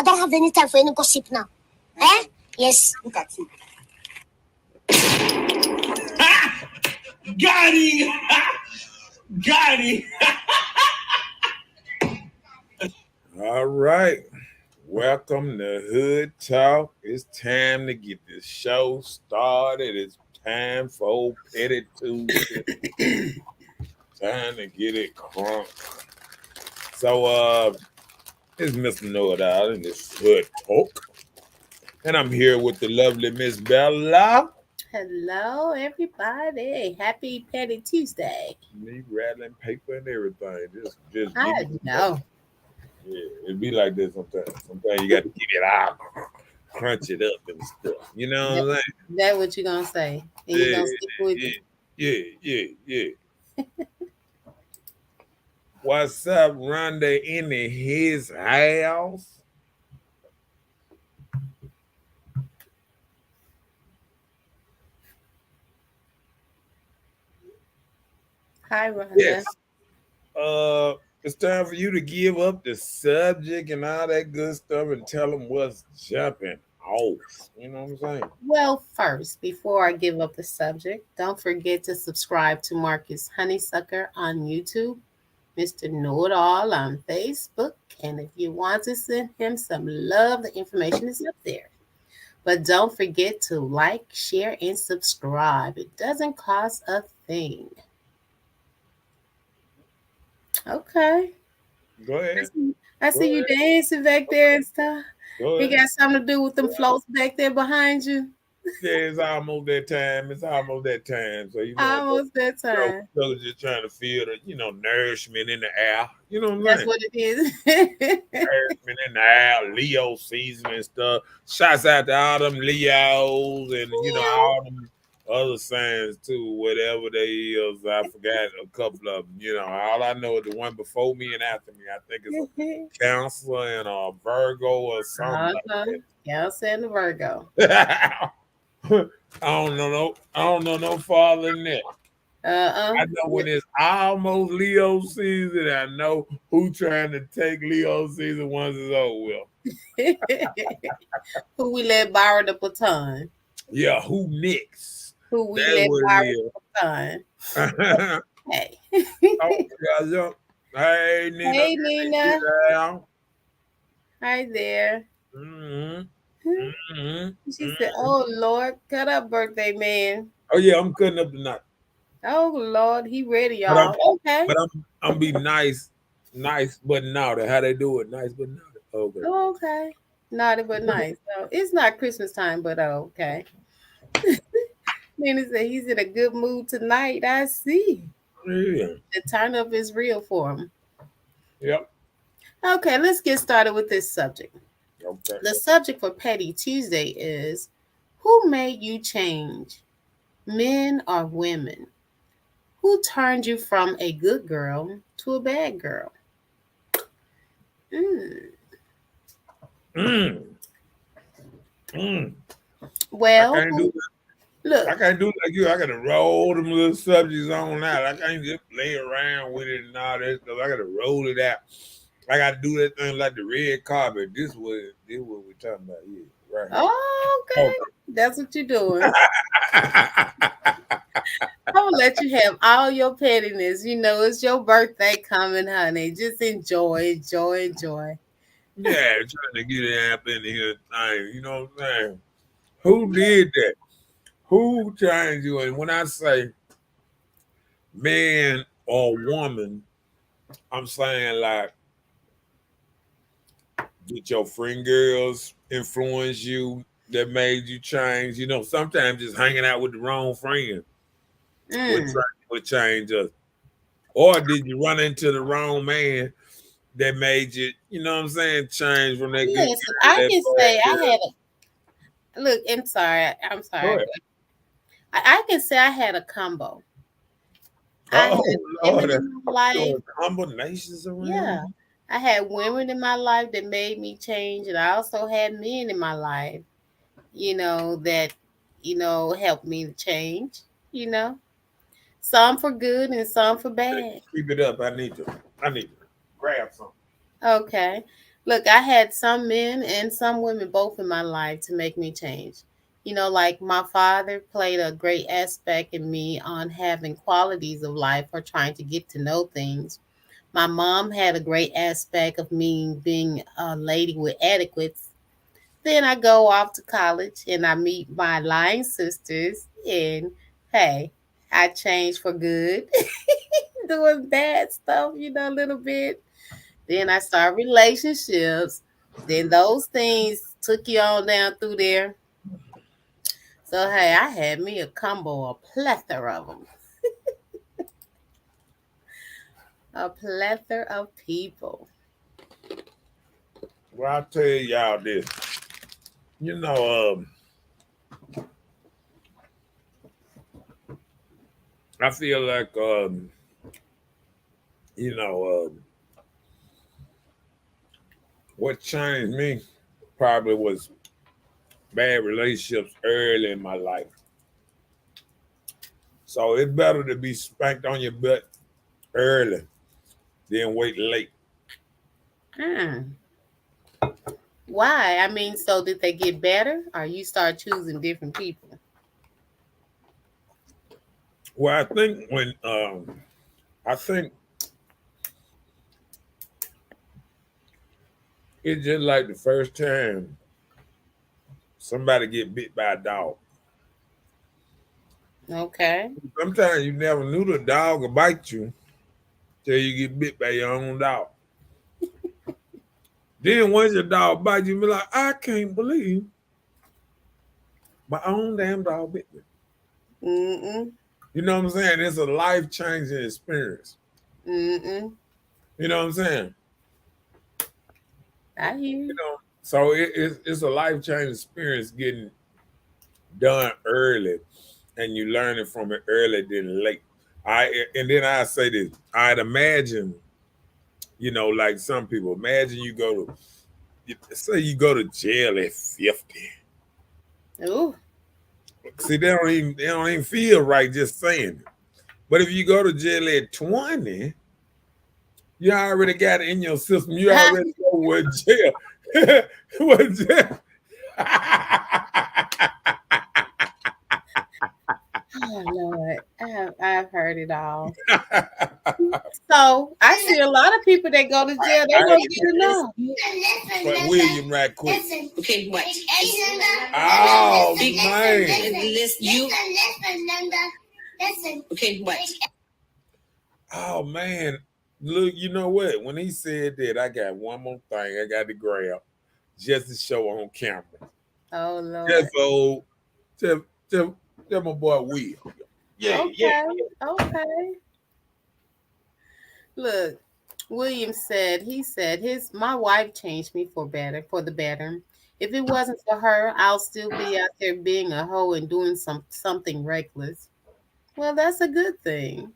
I don't have any time for any gossip now. Eh? Yes. Look at you. Got him! Got him! All right. Welcome to Hood Talk. It's time to get this show started. It's time for Petty Tuesday. Time to get it crunk. So, it's Mr. Know-It-All in this Hood Talk. And I'm here with the lovely Miss Bella. Hello, everybody. Happy Petty Tuesday. Me rattling paper and everything. Just I know. Yeah, it be like this sometimes. Sometimes you got to get it out, crunch it up and stuff. You know what I'm saying? That's what you're going to say. And you're going to stick with it. Yeah. What's up, Rhonda in his house? Hi, Rhonda. Yes. It's time for you to give up the subject and all that good stuff and tell them what's jumping off. You know what I'm saying? Well, first, before I give up the subject, don't forget to subscribe to Marcus Honeysucker on YouTube, Mr. Know-It-All on Facebook, and if you want to send him some love, the information is up there. But don't forget to like, share, and subscribe. It doesn't cost a thing. Okay. Go ahead. I see you dancing back there and stuff. Go It ahead. got something to do with them floats back there behind you. Yeah, it's almost that time. So you know, Almost that time. so just trying to feel the nourishment in the air. You know what I'm That's saying? what it is. Nourishment in the air, Leo season and stuff. Shouts out to all them Leos and all them other signs too, whatever they is. I forgot a couple of them. All I know is the one before me and after me. I think it's a Cancer and a Virgo or something like that. Cancer and the Virgo. I don't know no farther than that. I know when it's almost Leo season, I know who trying to take Leo season once it's over with. Who we let borrow the baton. Yeah, who next? Who we let borrow the baton. Hey. Hey, Nina. Hey, Nina. Hi there. She said, "Oh Lord, cut up, birthday man." Oh yeah, I'm cutting up tonight. Oh Lord, he ready, y'all. Okay. But I'm be nice, but naughty. How they do it? Nice but naughty. Okay. Oh, okay. Naughty but nice. So it's not Christmas time, but okay. Nina said he's in a good mood tonight. I see. Yeah. The turn up is real for him. Yep. Okay, let's get started with this subject. Okay. The subject for Petty Tuesday is, who made you change? Men or women? Who turned you from a good girl to a bad girl? Well, look, I can't do it like you. I gotta roll them little subjects on out. I can't just play around with it and all that stuff. I gotta roll it out. I gotta do that thing like the red carpet. This is what we're talking about here, right? Oh, okay. That's what you're doing. I'm gonna let you have all your pettiness. It's your birthday coming, honey. Just enjoy. Yeah, trying to get it up in here thing. You know what I'm saying? Who did that? Who changed you? And when I say man or woman, I'm saying like, did your friend girls influence you that made you change? Sometimes just hanging out with the wrong friend would change us. Or did you run into the wrong man that made you, change from that good? I can say I had look, I'm sorry. I can say I had a combo. Combinations around. Yeah. I had women in my life that made me change, and I also had men in my life, that, helped me to change, Some for good and some for bad. Keep it up. I need to grab something. Okay. Look, I had some men and some women both in my life to make me change. Like my father played a great aspect in me on having qualities of life or trying to get to know things. My mom had a great aspect of me being a lady with etiquettes. Then I go off to college and I meet my lying sisters, and hey, I change for good, doing bad stuff, a little bit. Then I start relationships. Then those things took you on down through there. So hey, I had me a combo, a plethora of them, a plethora of people. Well, I'll tell y'all this. You know, I feel like, you know, what changed me probably was bad relationships early in my life. So it's better to be spanked on your butt early than wait late. Hmm. Why? I mean, so did they get better, or you start choosing different people? Well, I think I think it's just like the first time somebody get bit by a dog. Okay. Sometimes you never knew the dog would bite you till you get bit by your own dog. Then once your dog bites you, be like, I can't believe my own damn dog bit me. Mm-mm. You know what I'm saying? It's a life changing experience. Mm-mm. You know what I'm saying? I hear You you. know, so it's a life changing experience getting done early, and you learn it from it early than late. And then I say this: I'd imagine, like some people imagine you go to say you go to jail at 50. Ooh. See, they don't even feel right just saying it. But if you go to jail at 20, you already got it in your system. You already know what jail. What jail. Oh Lord, I've heard it all. So I see a lot of people that go to jail. They I don't had get enough. but William right quick. Okay, what? Oh man. Listen, listen. Okay, what? Oh man. Look, you know what? When he said that, I got one more thing I got to grab just to show on camera. Oh Lord. Just so tell, tell my boy Will. Yeah, yeah. Okay. Okay. Look, William said, he said, his my wife changed me for the better. If it wasn't for her, I'll still be out there being a hoe and doing something reckless. Well, that's a good thing.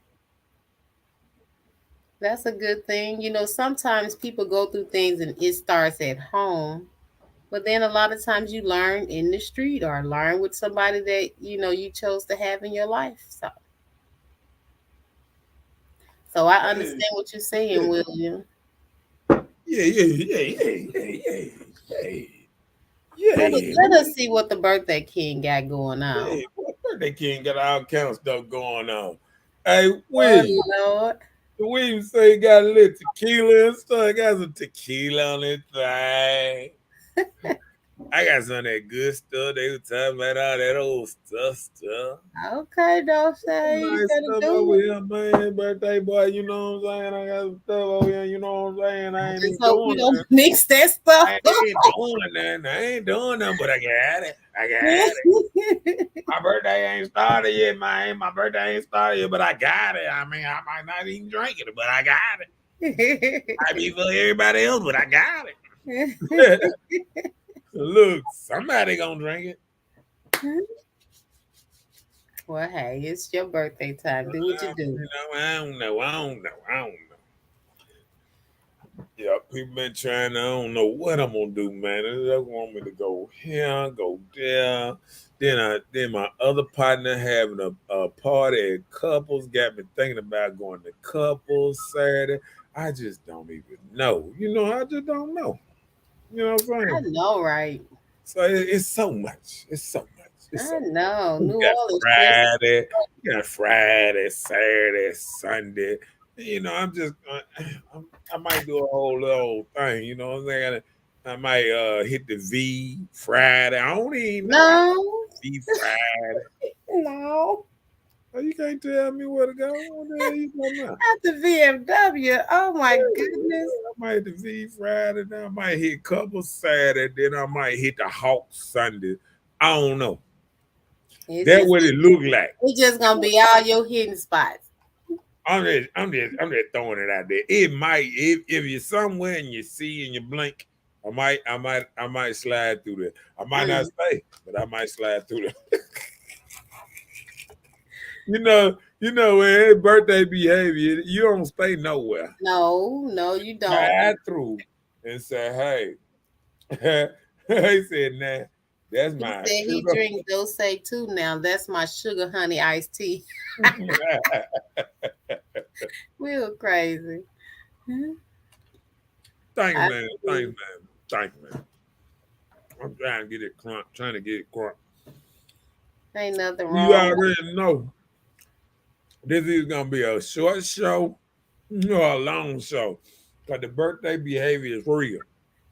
That's a good thing. Sometimes people go through things and it starts at home, but then a lot of times you learn in the street or learn with somebody that you chose to have in your life. So I Yeah, understand what you're saying, yeah, William. yeah, yeah, yeah, yeah, yeah, yeah, Let us, yeah, let us see what the birthday king got going on. yeah. What birthday king got all kind of stuff going on? Hey, Oh William. Lord. William say he got a little tequila and stuff. I got some tequila on this thing. I got some of that good stuff. They were talking about all that old stuff. Okay, don't say you Nice better stuff over do here, man. Birthday boy, you know what I'm saying? I got some stuff over here, you know what I'm saying? I it. ain't Just even hope you doing don't nothing. mix that I stuff ain't doing nothing. I ain't doing nothing, but I got it. I got it. My birthday ain't started yet, man. My birthday ain't started yet, but I got it. I mean, I might not even drink it, but I got it. Might be for everybody else, but I got it. Look, somebody gonna drink it. Well, hey, it's your birthday time. Do what you do. I don't know. I don't know. Yeah, people been trying. I don't know what I'm gonna do, man. They just want me to go here, go there. Then my other partner having a party at couples got me thinking about going to couples Saturday. I just don't even know. I just don't know. You know what I'm I saying? know, right? So it's so much. It's so much. It's I so know. You New got Orleans just Friday, you got Friday, Saturday, Sunday. You know, I might do a whole little thing. You know what I'm saying? I might hit the V Friday. I don't even know I no, V Friday. no. Oh, you can't tell me where to go. What the hell you talking about? At the VFW. Oh my goodness. I might hit the V Friday. Then I might hit couple Saturday. Then I might hit the Hawk Sunday. I don't know. It's That's just what it look like. it's just gonna be all your hidden spots. I'm just throwing it out there. It might, if you're somewhere and you see and you blink, I might slide through there. I might not Mm. stay, but I might slide through there. When it's birthday behavior, you don't stay nowhere. No, no, you don't. Slide through and say, hey, he said, nah, that's He my said he sugar. drink Dose too now. That's my sugar honey iced tea. We were crazy. Mhm. Thank you, I man. Thank you, see. man. Thank you, man. I'm trying to get it crunk, trying to get it crunk. Ain't nothing You wrong. already know this is gonna be a short show or a long show. Because the birthday behavior is real.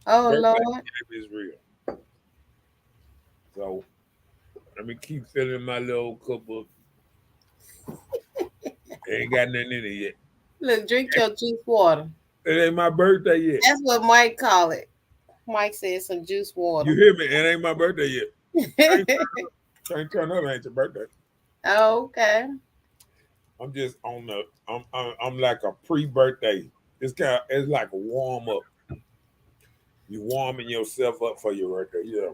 Oh Birthday Lord. behavior is real. So let me keep filling my little cup of ain't got nothing in it yet. Look, drink your juice water. It ain't my birthday yet. That's what Mike call it. Mike said some juice You water. hear me? It ain't my birthday yet. Can't turn up, ain't your birthday. Okay. I'm just on the I'm like a pre-birthday. It's like a warm up. You warming yourself up for your birthday. Yeah.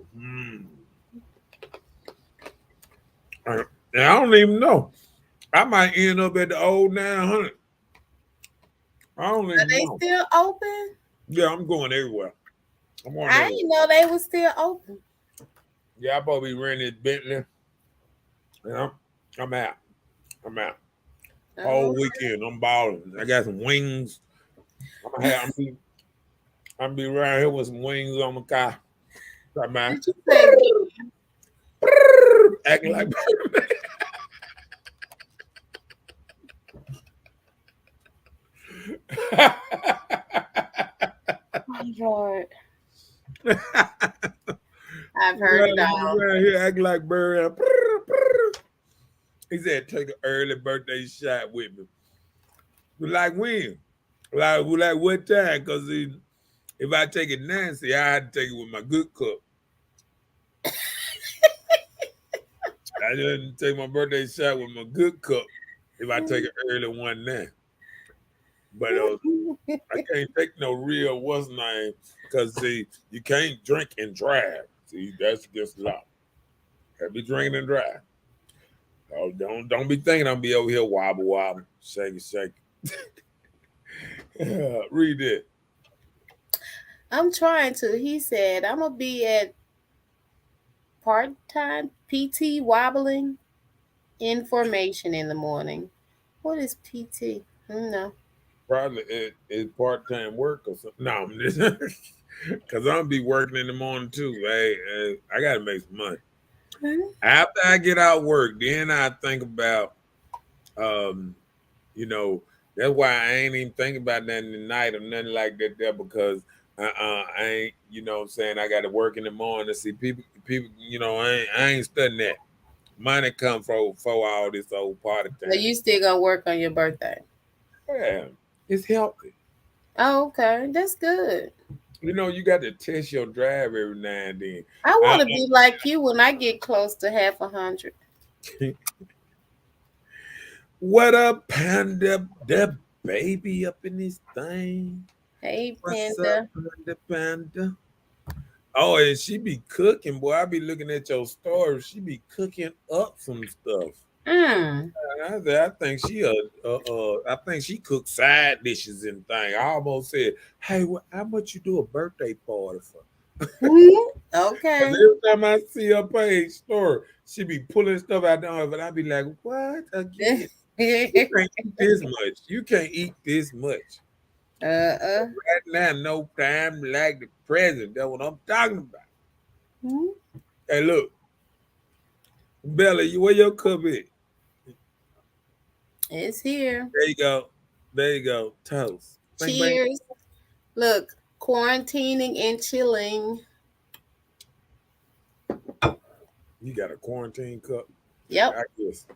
And I don't even know. I might end up at the old 900. I don't Are even they know. still open? Yeah, I'm going everywhere. I'm going I everywhere. didn't know they were still open. Yeah, I probably renting this Bentley. And I'm out. I'm out. Whole Oh, weekend, I'm balling. I got some wings. I'm be around here with some wings on my car. Right, man. did you say Acting like oh, Lord? I've heard it all. around here acting like bird. He said, take an early birthday shot with me. Like when? Like what time? Because if I take it Nancy, I had to take it with my good cup. I didn't take my birthday shot with my good cup if I take an early one now. But I can't take no real what's name because see, you can't drink and drive. See, that's against the law. Can't be drinking and drive. Oh, don't be thinking I'm be over here wobble wobble, shake it, shake it. Read it. I'm trying to. He said I'm gonna be at part-time PT wobbling information in the morning. What is PT? No. Probably it's part time work or something. No, because I'm be working in the morning too. Hey, I gotta make some money. After I get out work, then I think about, um, you know, that's why I ain't even thinking about nothing tonight or nothing like that there because I ain't, you know what I'm saying, I got to work in the morning to see people, I ain't studying that. Money come for all this old party So time. you still gonna work on your birthday? Yeah, it's healthy. Oh, okay. That's good. You got to test your drive every now and then. I I, want to be like you when I get close to 100. what up, Panda? The baby up in this thing. Hey, What's up, Panda. Panda? Oh, and she be cooking, boy. I be looking at your story. She be cooking up some stuff. Mm. I think I think she cooks side dishes and thing. I almost said, "Hey, how much you do a birthday party for?" Okay. Every time I see her page story, she be pulling stuff out there, but I be like, "What again? You can't eat this much. You can't eat this much." Right now, no time like the present. That's what I'm talking about. Hmm? Hey, look, Bella, where your cup is? It's here. There you go. There you go. Toast. Bang, bang. Cheers. Look, quarantining and chilling. You got a quarantine cup? Yep. I guess.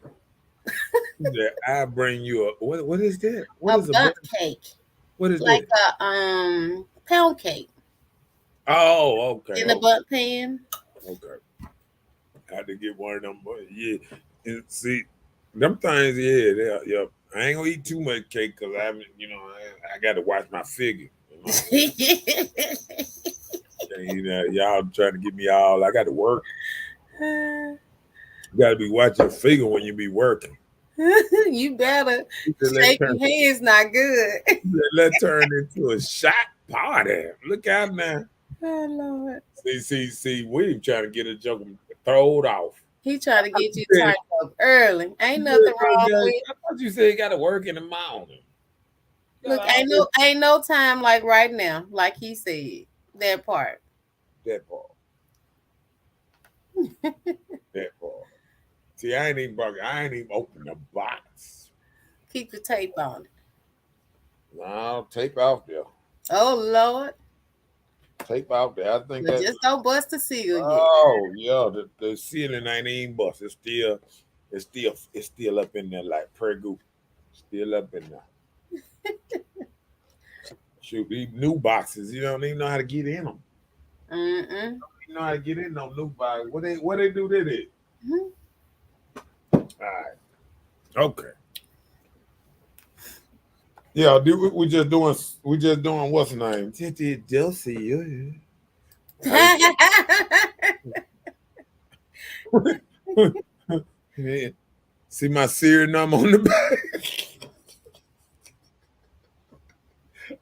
Yeah, I bring you a what is that? What A is a bundt cake. what is Like that? a pound cake Oh, okay, in the okay, bundt pan. okay. I had to get one of them. But yeah, and see, them things. Yeah, yeah. I ain't gonna eat too much cake because I haven't. I got to watch my figure. Y'all trying to get me all. I got to work. You got to be watching your figure when you be working. You better. Shaking hands not good. Let turn into a shot party. Look out now. Oh Lord. See, William trying to get a joke throwed off. He trying to get you turned up early. Ain't nothing wrong with it. I thought you said you got to work in the mountain. Look, ain't no time like right now, like he said. That part. That part. That part. See, I ain't even opened the box. Keep the tape on it. No, tape out there. Oh Lord. Tape out there. I think But that. just don't bust the seal yet. Oh yeah, the ceiling ain't even bust. It's still up in there like Pregu. Still up in there. Shoot, these new boxes, you don't even know how to get in them. You know how to get in those new boxes. What they do to it? All right. Okay. Yeah, we just doing what's the name? Titi Delcy. Yeah. See my serial number on the back.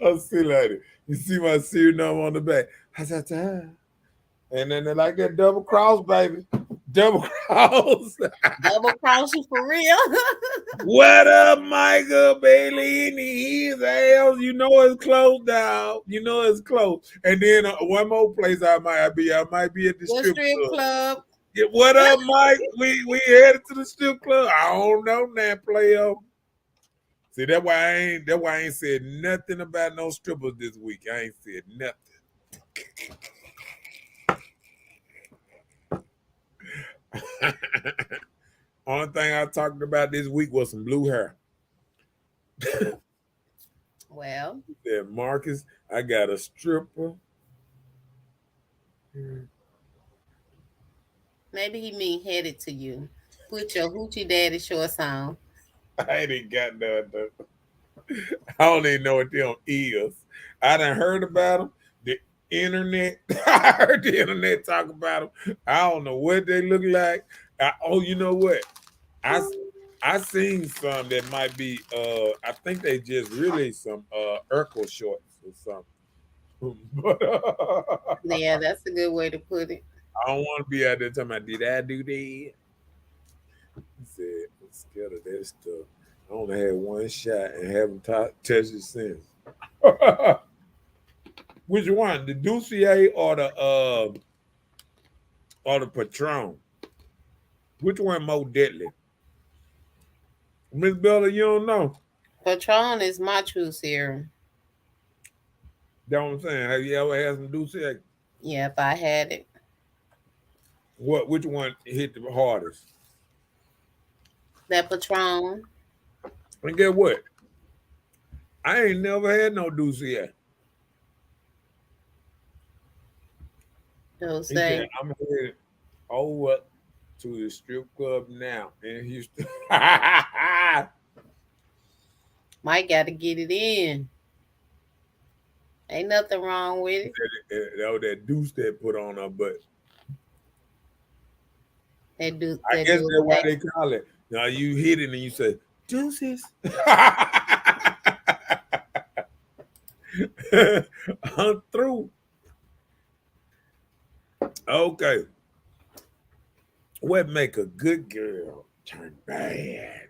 Oh, see later. You see my serial number on the back. How's that time? And then they like that double cross, baby. Double cross. Double cross you for real. What up, Michael Bailey in his house? You know it's closed down. You know it's closed. And then one more place I might be at the strip club. Yeah, what up, Mike? We headed to the strip club. I don't know now, player. See, that's why I ain't said nothing about no strippers this week. I ain't said nothing. Only thing I talked about this week was some blue hair. Well, Yeah, Marcus, I got a stripper. Maybe he mean headed to you. Put your hoochie daddy shorts on. I ain't got none though. I don't even know what them is. I done heard about them. The internet. I heard the internet talk about them. I don't know what they look like. You know what? I seen some that might be. I think they just really some Urkel shorts or something. Yeah, that's a good way to put it. I don't want to be out there talking about did I do that? He said I'm scared of that stuff. I only had one shot and haven't touched it since. Which one? The Doucier or the Patron? Which one more deadly? Miss Bella, you don't know. Patron is my true serum. That's what I'm saying. Have you ever had some Doucier? Yeah, if I had it. Which one hit the hardest? That Patron. And get what? I ain't never had no Doucier. Those things. I'm headed over to the strip club now in Houston. Might got to get it in. Ain't nothing wrong with it. That was that deuce that put on her butt. I guess that's why they call it. Now you hit it and you say, deuces. I'm through. Okay. What make a good girl turn bad?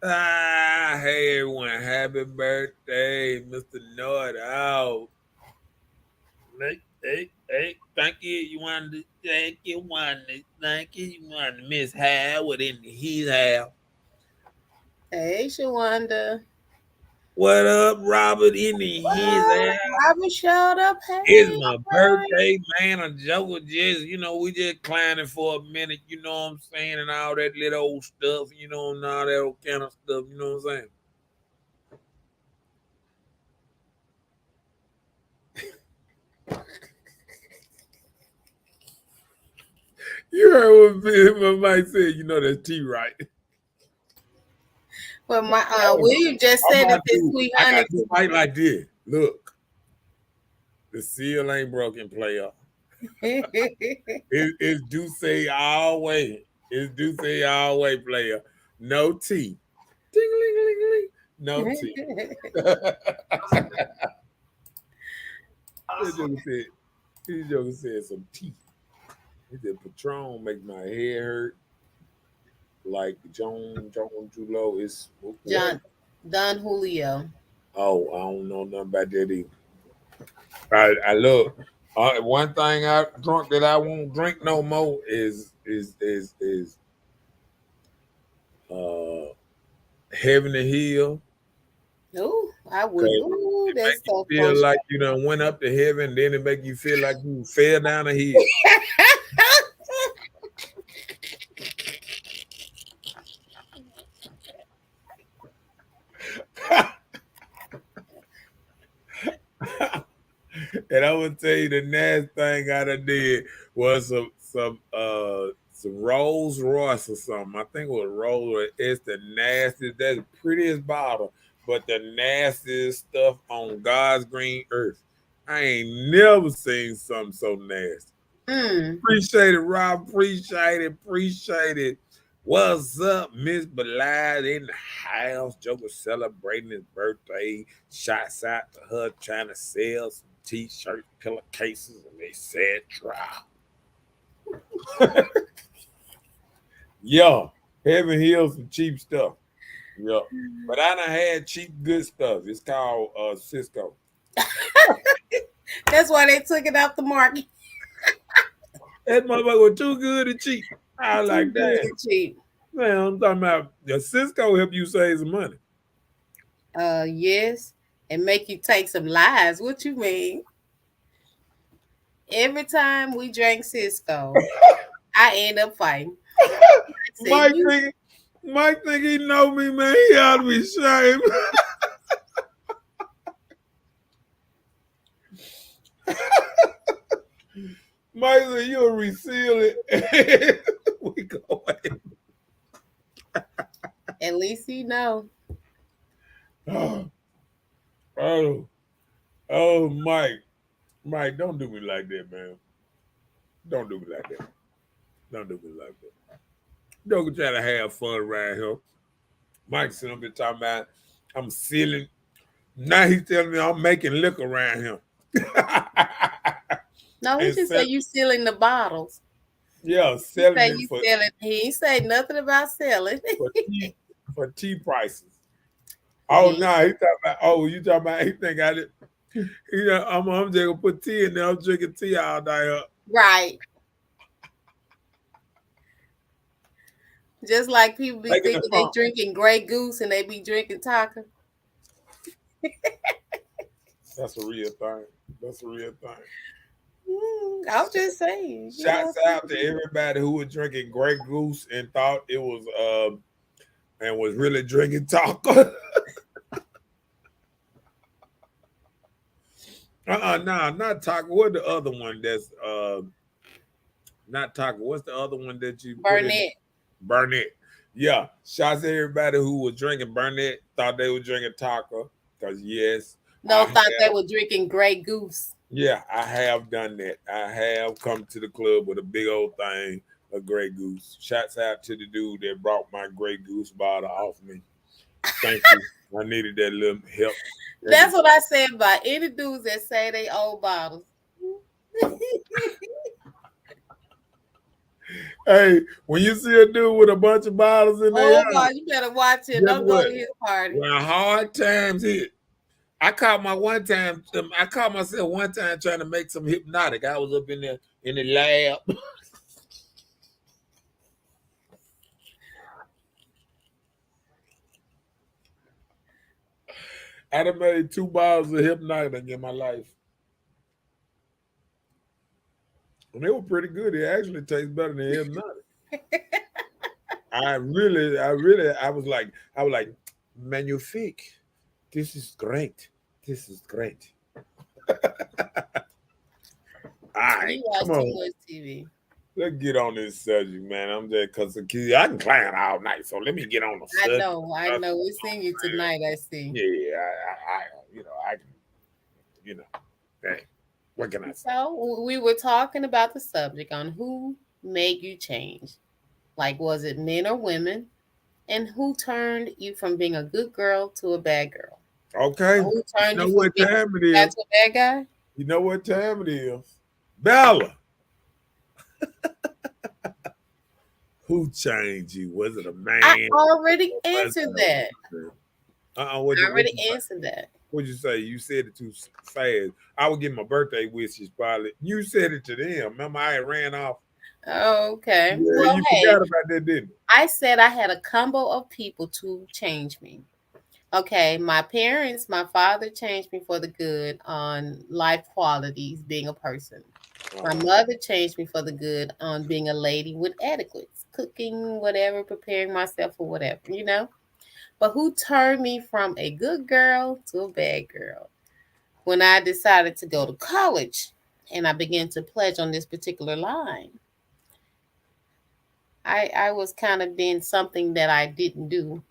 Hey everyone, happy birthday, Mr. Nord out. Hey, thank you. You wanted to thank you. You wanted to Miss Howard in his house. Hey, Shawanda. What up, Robert in his Well, house? Robert showed up. It's Hey, my Brian. birthday, man. A joke just, we just climbing for a minute, you know what I'm saying, and all that little old stuff, and all that old kind of stuff, you know what I'm saying? You heard what Mike said, that's T, right? Well, my William just I'm said that about this to, sweet I honey. got to fight like this. Look, the seal ain't broken, player. It's do say all way. It's do say all way, player. No T. Ding, ling, ling, ling. No T. That joker said, he joker said some T. He said Patron makes my head hurt like Joan Julo is what? Don Julio. Oh, I don't know nothing about that either. I look. One thing I drunk that I won't drink no more is uh Heaven and Hill. Oh, I would. Cause Ooh, it make that's you so feel funny. like you done went up to heaven, then it make you feel like you fell down a hill. And I would tell you the next thing I done did was some Rolls Royce or something. I think it was Rolls Royce. It's the nastiest, that's the prettiest bottle, but the nastiest stuff on God's green earth. I ain't never seen something so nasty. Mm. Appreciate it, Rob. Appreciate it. What's up, Miss Belize in the house? Joker celebrating his birthday. Shots out to her trying to sell some t-shirts, pillowcases, and they said drop. Yeah, Heaven Hill some cheap stuff. Yeah. But I done had cheap good stuff. It's called Cisco. That's why they took it off the market. That motherfucker was too good and cheap. I was Too like good that. and cheap. Man, I'm talking about the Cisco help you save some money. Yes, and make you take some lies. What you mean? Every time we drank Cisco, I end up fighting. I say Mike you. think Mike think he know me, man. He ought to be ashamed. Mike said you'll reseal it. We go away. At least you know. Oh, oh, oh, Mike. Mike, don't do me like that, man. Don't do me like that. Don't do me like that. Don't try to have fun around here. Mike sitting up here talking about I'm sealing. Now he's telling me I'm making liquor around him. No, he And just say sell, you stealing the bottles. yeah, He selling say it you selling. He ain't say nothing about selling. for tea for tea prices. Oh He, no, he talking about. Oh, you talking about? He think I did. I'm just gonna put tea in there. I'm drinking tea all day up. right. Just like people be Making the thinking they funk. drinking Grey Goose and they be drinking Taka. That's a real thing. That's a real thing. I'm just saying, Shouts out to everybody who was drinking Grey Goose and thought it was and was really drinking taco. Nah, not taco. What the other one that's not taco? What's the other one that you put in? Burnett. Burnett. Yeah. Shouts to everybody who was drinking Burnett, thought they were drinking taco. Because yes, No, thought they were drinking Grey Goose. yeah, I have done that. I have come to the club with a big old thing of Grey Goose. Shouts out to the dude that brought my Grey Goose bottle off me. Thank you. I needed that little help. That's what I said about any dudes that say they old bottles. Hey, when you see a dude with a bunch of bottles in there, Oh God, you better watch it. guess Don't go what? to his party. When hard times hit, I caught myself one time trying to make some hypnotic. I was up in the lab. I done made 2 bottles of hypnotic in my life. And they were pretty good. It actually tastes better than hypnotic. I was like, magnifique. This is great. This is great. All right, You watch come too on. much TV. Let's get on this subject, man. I'm just because I can clown all night, so let me get on the I subject. know. We're seeing you tonight. I see. Yeah, I can, hey, what can I say? So we were talking about the subject on who made you change. Like, was it men or women? And who turned you from being a good girl to a bad girl? Okay, Or who you turned know you from what being time it a guy is. to a bad guy? You know what time it is. Bella, who changed you? Was it a man? I already Was answered it that. What I you already say? answered that. What'd you say? You said it too fast. I would get my birthday wishes probably. You said it to them. Remember, I had ran off. Okay. Yeah, Well, you hey, forgot about that, didn't you? I said I had a combo of people to change me. Okay, my parents, my father changed me for the good on life qualities, being a person. My mother changed me for the good on being a lady with etiquettes, cooking, whatever, preparing myself for whatever, you know? But who turned me from a good girl to a bad girl? When I decided to go to college and I began to pledge on this particular line, I was kind of being something that I didn't do.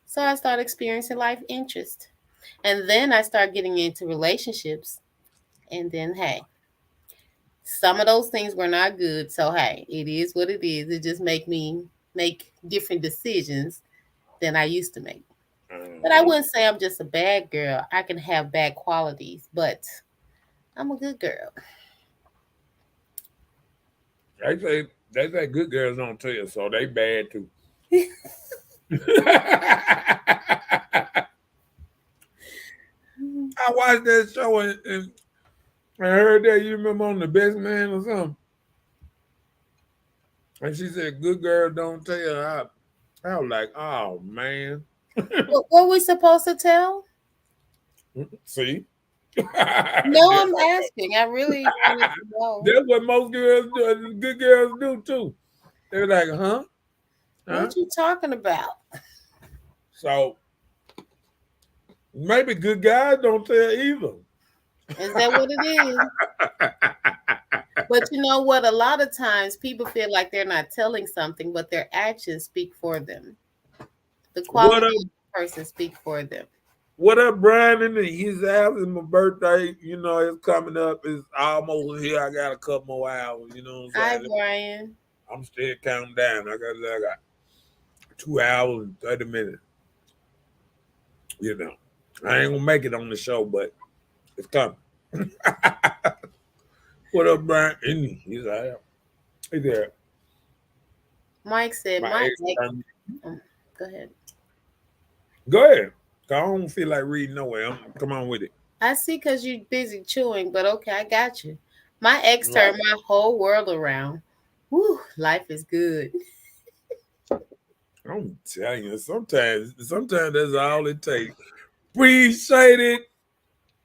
So I started experiencing life interest. And then I started getting into relationships. And then, hey, some of those things were not good. So, hey, it is what it is. It just make me make different decisions than I used to make. But I wouldn't say I'm just a bad girl. I can have bad qualities, but I'm a good girl. They say good girls don't tell, so they bad too. I watched that show and I heard that you remember on The Best Man or something. And she said, good girls don't tell. I was like, oh man. What we supposed to tell? See? No, I'm asking. I really wanted to know. That's what most girls do. Good girls do too. They're like, huh? What you talking about? So maybe good guys don't tell either. Is that what it is? But you know what? A lot of times people feel like they're not telling something, but their actions speak for them. The What quality up? of the person speak for them. What up, Brian? And his house is my birthday. It's coming up. It's almost here. I got a couple more hours. You know what Hi, I'm saying? Brian. I'm still counting down. I got 2 hours and 30 minutes. I ain't gonna make it on the show, but it's coming. What up, Brian? And he's out. Hey there. Mike said, My my ex. go ahead. Go ahead. I don't feel like reading nowhere. Come on with it. I see because you're busy chewing, but okay, I got you. My ex Right. turned my whole world around. Whew, life is good. I'm telling you, sometimes that's all it takes. Appreciate it,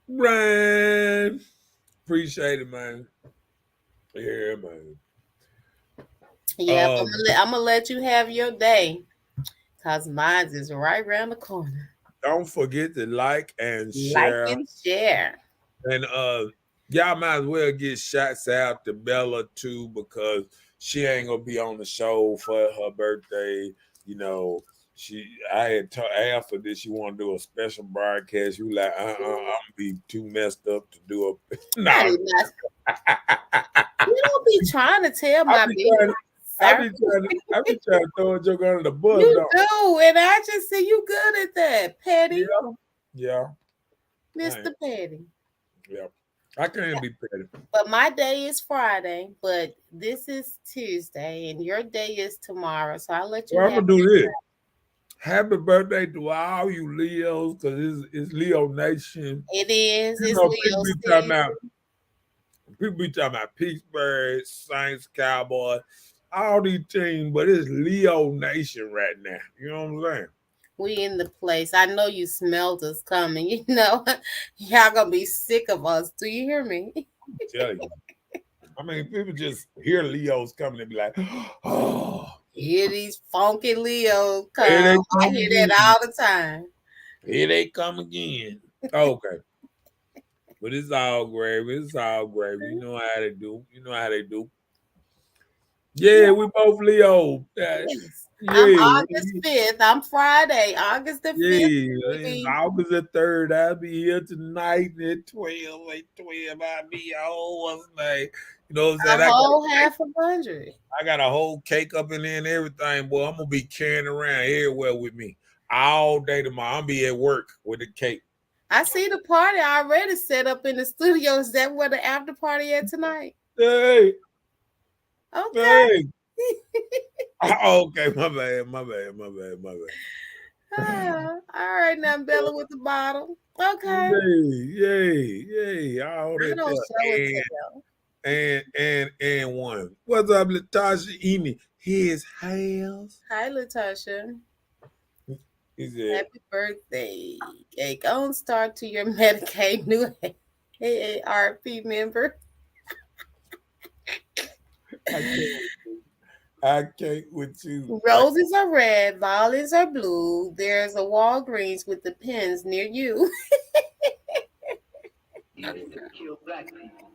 Brian. Appreciate it, man. Yeah, man. Yeah, I'm gonna let you have your day, cause mine is right around the corner. Don't forget to like and Like share. and share. And y'all might as well get shots out to Bella too, because she ain't gonna be on the show for her birthday. I had asked her that she want to do a special broadcast. You like, I'm gonna be too messed up to do a I no. did not. You don't be trying to tell my business. I be trying to throw a joke under the bus. You Though. do, and I just see you good at that, Petty. Yeah. Mr. Petty. Yeah. I can't be petty. But my day is Friday, but this is Tuesday, and your day is tomorrow. So I'll let you Well, I'm have gonna do this. Happy birthday to all you Leos, because it's Leo Nation. it. Is You it's know, Leo about season. people be talking about Pittsburgh, Saints, Cowboys, all these teams, but it's Leo Nation right now. You know what I'm saying? We in the place. I know you smelled us coming. You know, y'all gonna be sick of us. Do you hear me? Tell you. I mean, people just hear Leos coming and be like, oh, Hear these funky Leos here they come. I come hear again. that all the time. Here they come again. Okay. But it's all gravy. It's all gravy. You know how they do. You know how they do. Yeah, Yeah. we both Leo. Yes. I'm Yeah, August 5th. I'm Friday, August the 5th, yeah. It's baby. August the 3rd. I'll be here tonight at 12. At 12, I'll be oh, what's the name? You know what I'm A saying? whole half a hundred. I got a whole cake up in there and everything, boy. I'm gonna be carrying around everywhere with me all day tomorrow. I'll be at work with the cake. I see the party already set up in the studio. Is that where the after party at tonight? Hey, Okay. hey. Okay, my bad, my bad, my bad, my bad. Ah, all right now, Bella with the bottle. Okay. Yay, yay, yay. All I that don't show it to them. and one. What's up, Latasha? Amy? His house. Hi, Latasha. He said, Happy birthday. Okay, go and start to your Medicaid new AARP member. I can't with you. Roses are red, violets are blue. There's a Walgreens with the pins near you. Kill black people.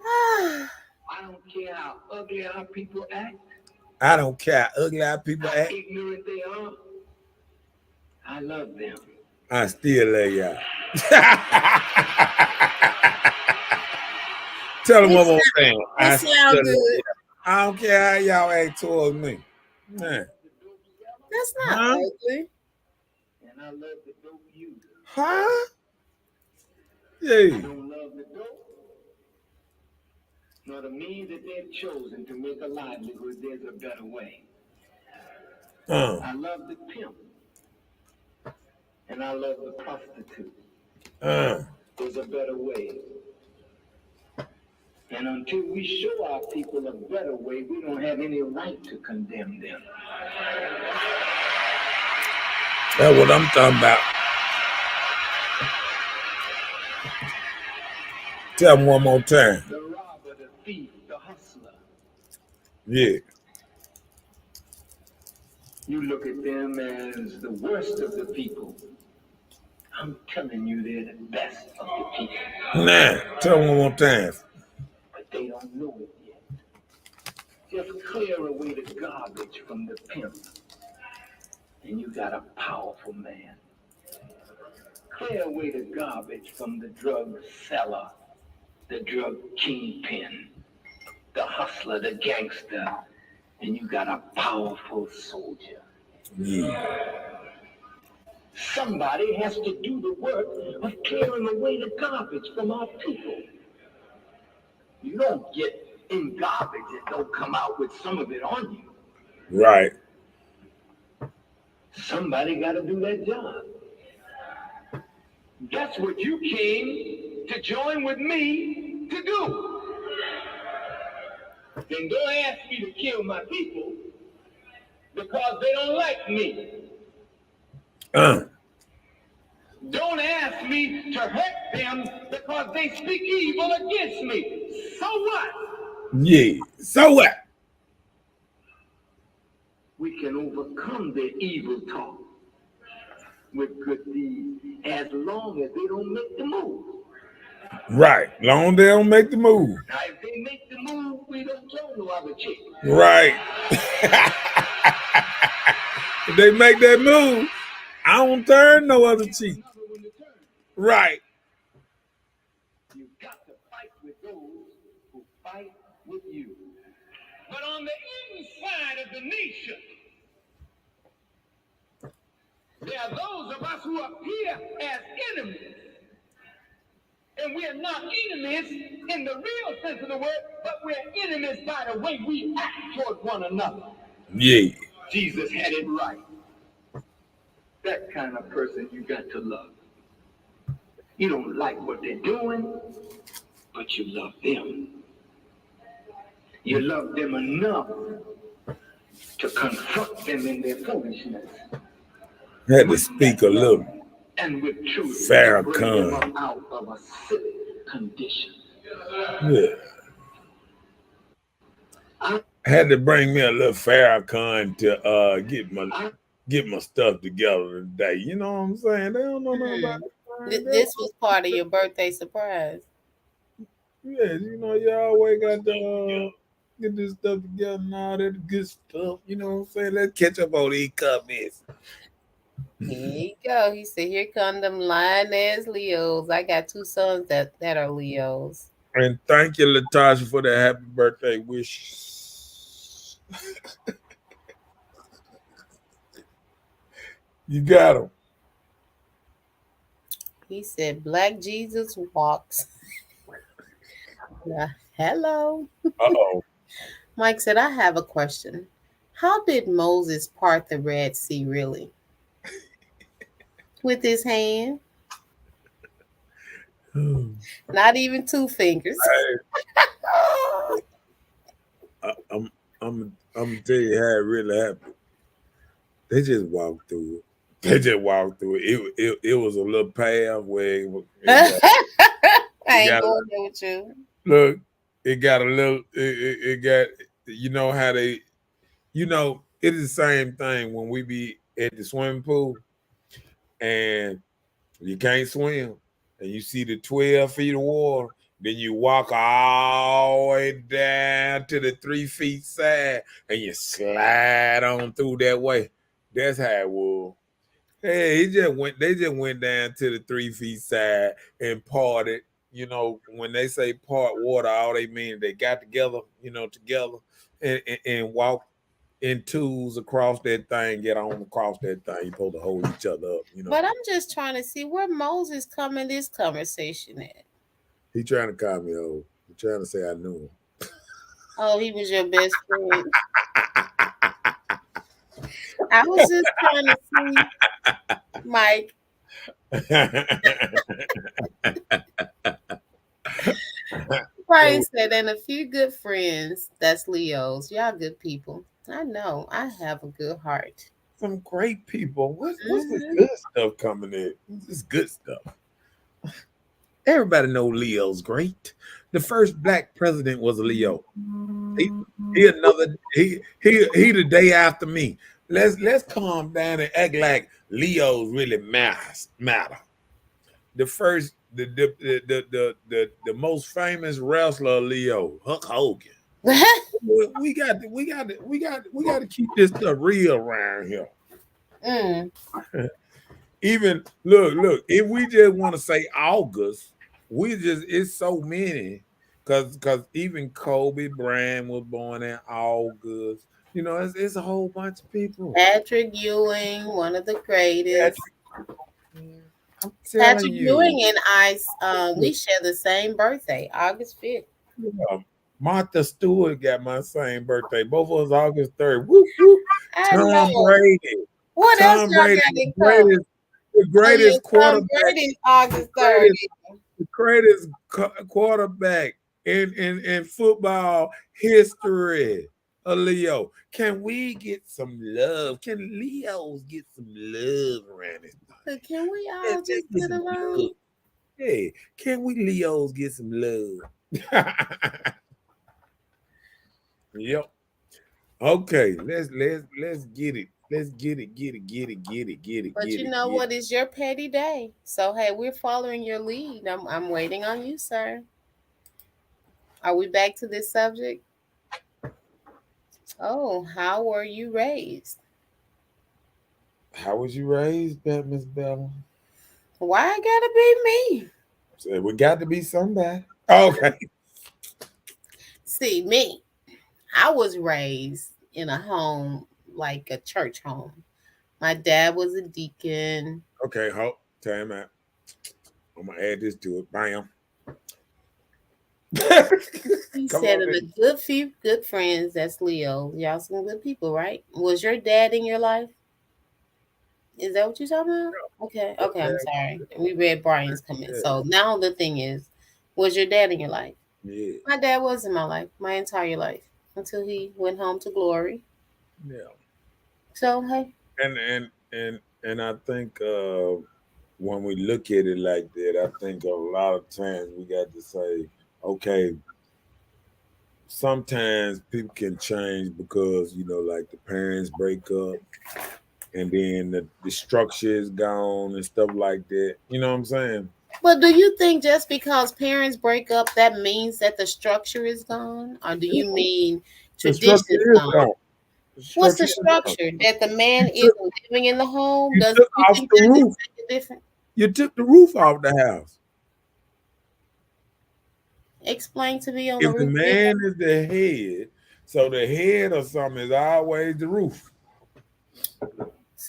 Ah, I don't care how ugly our people act, I don't care how ugly our people how act. ignorant they are. I love them. I still love y'all. Tell them one more thing. I that still sound love good. y'all. I don't care how y'all act towards me. Man. That's not Huh? ugly. And I love the dope user. Huh? I Yeah. don't love the dope, nor the means that they've chosen to make a livelihood. There's a better way. I love the pimp, and I love the prostitute. There's a better way. And until we show our people a better way, we don't have any right to condemn them. That's what I'm talking about. Tell them one more time. The robber, the thief, the hustler. Yeah. You look at them as the worst of the people. I'm telling you, they're the best of the people. Nah. Tell them one more time. But they don't know it yet. Just clear away the garbage from the pimp, and you got a powerful man. Clear away the garbage from the drug seller, the drug kingpin, the hustler, the gangster, and you got a powerful soldier. Yeah. Somebody has to do the work of clearing away the garbage from our people. You don't get in garbage and don't come out with some of it on you. Right. Somebody got to do that job. That's what you came to join with me to do. Then don't ask me to kill my people because they don't like me. Don't ask me to hurt them because they speak evil against me. So what? Yeah. So what? We can overcome their evil talk with good deeds as long as they don't make the move. Right. Long they don't make the move. Now, if they make the move, we don't tell no other chick. Right. If they make that move, I don't turn no other cheek. Right. You got to fight with those who fight with you. But on the inside of the nation, there are those of us who appear as enemies, And we are not enemies in the real sense of the word, but we're enemies by the way we act toward one another. Yeah. Jesus had it right. That kind of person you got to love. You don't like what they're doing, but you love them. You love them enough to confront them in their foolishness. Had to speak a little And with truth, bring them Farrakhan. out of a sick condition. Yeah. I Had to bring me a little Farrakhan to get my stuff together today. You know what I'm saying? They don't know nothing about it. This was part of your birthday surprise. Yeah, you know, you always got to get this stuff together and all that good stuff. You know what I'm saying? Let's catch up on these comments. Here you go. He said, "Here come them lying ass Leos. I got 2 sons that are Leos." And thank you, Latasha, for the happy birthday wish. You got them. He said, "Black Jesus walks." Hello. Uh-oh. Mike said, "I have a question. How did Moses part the Red Sea really? With his hand? Not even 2 fingers." I'm gonna tell you how it really happened. They just walked through it. It was a little path where I ain't going there with you. look, it got a little it got, you know how they, you know, it is the same thing when we be at the swimming pool and you can't swim and you see the 12 feet of water, then you walk all the way down to the 3 feet side and you slide on through that way. That's how it was. Hey, they just went down to the 3 feet side and parted. You know, when they say part water, all they mean they got together, you know, together and walked in twos across that thing, get on across that thing. You're supposed to hold each other up, you know. But I'm just trying to see where Moses come in this conversation at. He trying to call me old. He trying to say I knew him. Oh, he was your best friend. I was just trying to see, Mike. Brian said, "And a few good friends. That's Leos. Y'all good people. I know. I have a good heart." Some great people. What's this good stuff coming in? This good stuff. Everybody know Leo's great. The first black president was a Leo. He the day after me. Let's calm down and act like Leos really matter. The first, the most famous wrestler, Leo, Hulk Hogan. we got to keep this stuff real around here. Even look, if we just want to say August, it's so many, because even Kobe Bryant was born in August. You know, it's a whole bunch of people. Patrick Ewing, one of the greatest. Patrick Ewing and I, we share the same birthday, August 5th. Martha Stewart got my same birthday. Both of us August 3rd. Whoop, whoop. Tom Brady. What else y'all got in common? The greatest quarterback. August 3rd. The greatest quarterback in football history. A Leo. Can we get some love? Can Leos get some love around this? But can we all just get along? Hey, can we Leos get some love? Yep. Okay, let's get it. Let's get it. But you know what? It's your petty day. So hey, we're following your lead. I'm waiting on you, sir. Are we back to this subject? Oh, how were you raised? How was you raised, Miss Bella? Why it gotta be me? So we got to be somebody. Okay. See, me, I was raised in a home, like a church home. My dad was a deacon. Okay, time out. I'm gonna add this to it. Bam. You Come said on of a in. good few good friends, that's Leo. Y'all some good people, right? Was your dad in your life? Is that what you're talking about? Okay, okay, I'm sorry. We read Brian's comment. Yeah. So now the thing is, was your dad in your life? Yeah. My dad was in my life, my entire life, until he went home to glory. Yeah. So hey, And I think when we look at it like that, I think a lot of times we got to say, okay, sometimes people can change because like the parents break up, and then the structure is gone and stuff like that. You know what I'm saying? but do you think just because parents break up that means that the structure is gone, or do you mean The tradition is structure is gone? gone. The What's structure the is gone. structure that the man You is took living in the home? you Does took you off think the that just roof. make a difference? You took the roof off the house. Explain to me on the If the roof again. man is the head, so the head of something is always the roof.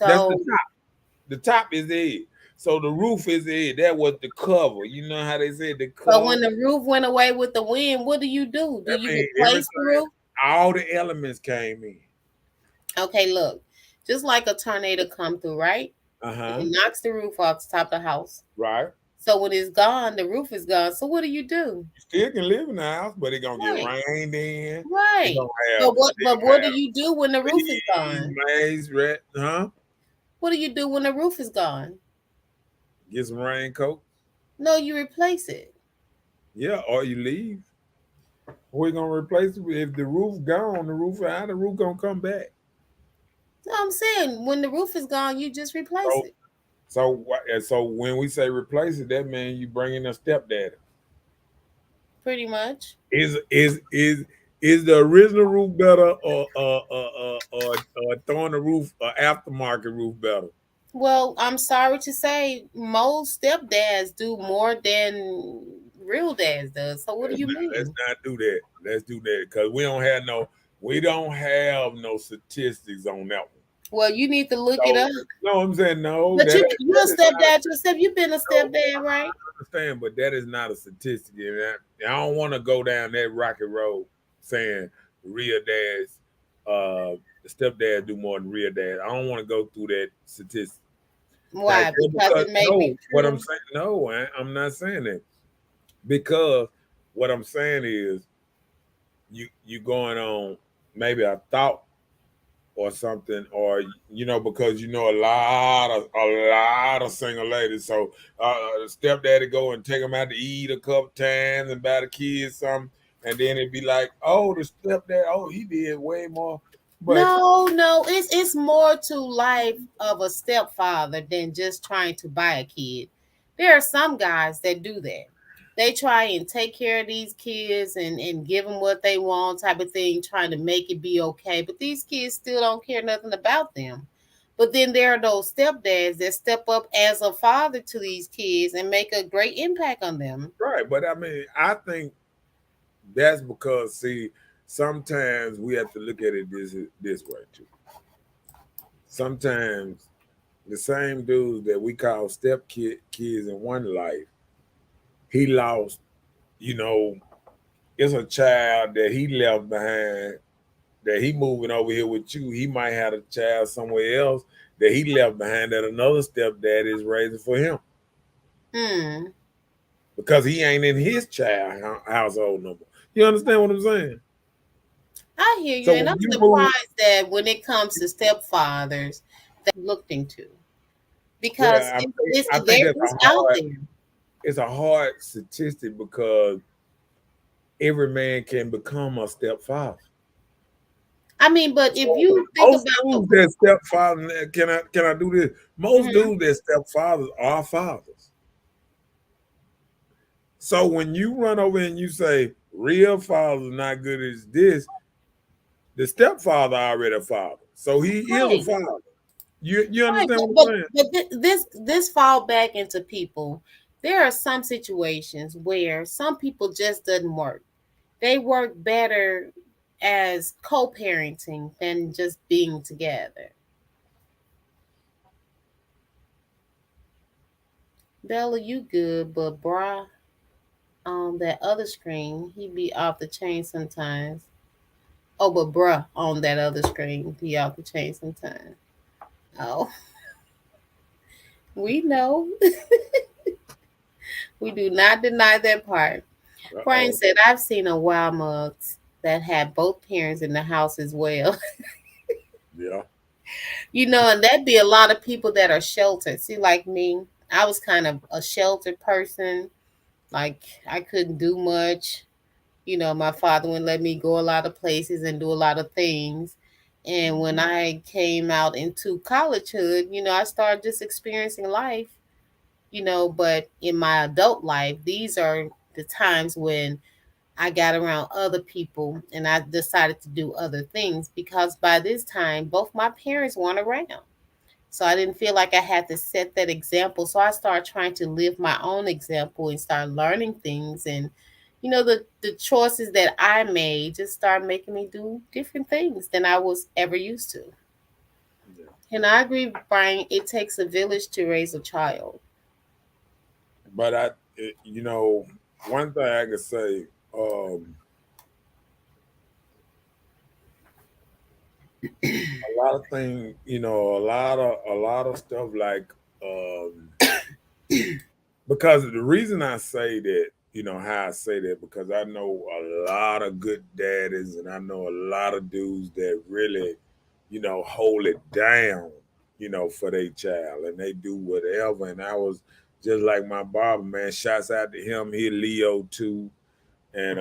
That's the So, top. The top is the head. So the roof is the head. That was the cover. You know how they said the so cover? when the roof went away with the wind, what do you do? Do I you mean, replace the everything, roof? all the elements came in. Okay, look, just like a tornado come through, right? Uh-huh. It knocks the roof off the top of the house. Right. So when it's gone, the roof is gone. So what do you do? You still can live in the house, but it's gonna get Right, rained in. It's right. gonna have But what do you do when the roof is fleas, gone? mice, rat, huh? What do you do when the roof is gone? Get some raincoat. No, you replace it. Yeah, or you leave. We're gonna replace it. If the roof gone, how the roof gonna come back? No, I'm saying when the roof is gone, you just replace So it. so when we say replace it, that means you bring in a stepdaddy. Pretty much. Is the original roof better, or throwing the roof, aftermarket roof better? Well, I'm sorry to say, most stepdads do more than real dads does. So what do you Let's mean? not do that. Let's do that because we don't have no statistics on that one. Well, you need to look it So up. no, I'm saying no. But you're a That is not a stepdad yourself. You've been a no. stepdad, right? Understand, but that is not a statistic. And I don't want to go down that rocky road saying real dads, the stepdads do more than real dads. I don't want to go through that statistic. Now, Why? just Because because it may be no, what I'm true. saying, no, I'm not saying that because what I'm saying is you going on maybe a thought or something, or because a lot of single ladies. So the stepdaddy go and take them out to eat a couple times and buy the kids something, and then it'd be like, oh, the stepdad, oh, he did way more, but No, it's more to life of a stepfather than just trying to buy a kid. There are some guys that do that. They try and take care of these kids and give them what they want, type of thing, trying to make it be okay. But these kids still don't care nothing about them. But then there are those stepdads that step up as a father to these kids and make a great impact on them. right. But I mean, I think that's because see, sometimes we have to look at it this way too. Sometimes the same dudes that we call kids in one life, he lost, you know, it's a child that he left behind, that he moving over here with you. He might have a child somewhere else that he left behind that another stepdad is raising for him Hmm. because he ain't in his child household no more. You understand what I'm saying? I hear you, So and when I'm you move, surprised that when it comes to stepfathers, that looked into because well, I think it's out there. it's a hard statistic because every man can become a stepfather. I mean, but if So you think most about dudes that stepfather, can I do this? Most Mhm. dudes that stepfathers are fathers. So when you run over and you say real father's not good as this, the stepfather already a father. So he is a Right, father. You right, understand but what I'm but, saying? but this fall back into people. There are some situations where some people just doesn't work. They work better as co-parenting than just being together. Bella, you good, but brah, on that other screen, he be off the chain sometimes. Oh, but bruh on that other screen be off the chain sometimes. Oh, we know. We do not deny that part. Brian Uh-oh. said, I've seen a wild mugs that had both parents in the house as well. Yeah. And that'd be a lot of people that are sheltered. See, like me, I was kind of a sheltered person. Like, I couldn't do much. My father wouldn't let me go a lot of places and do a lot of things. And when I came out into collegehood, I started just experiencing life, but in my adult life, these are the times when I got around other people and I decided to do other things because by this time, both my parents weren't around. So I didn't feel like I had to set that example. So I started trying to live my own example and start learning things. And, the choices that I made just started making me do different things than I was ever used to. Yeah. And I agree, Brian, it takes a village to raise a child. But one thing I could say, a lot of things, a lot of stuff like, because the reason I say that, how I say that, because I know a lot of good daddies and I know a lot of dudes that really, hold it down, for their child and they do whatever. And I was just like my barber, man, shouts out to him. He Leo too. And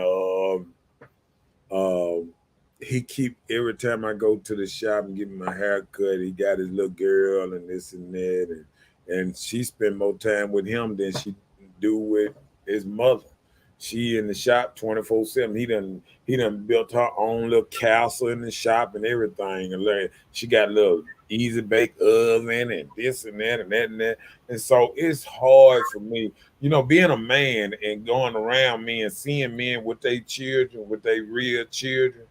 um, he keep every time I go to the shop and get my hair cut, he got his little girl and this and that, and she spend more time with him than she do with his mother. She in the shop 24/7. He done built her own little castle in the shop and everything. And she got a little easy bake oven and this and that and that and that. And so it's hard for me, being a man and going around me and seeing men with their children, with their real children,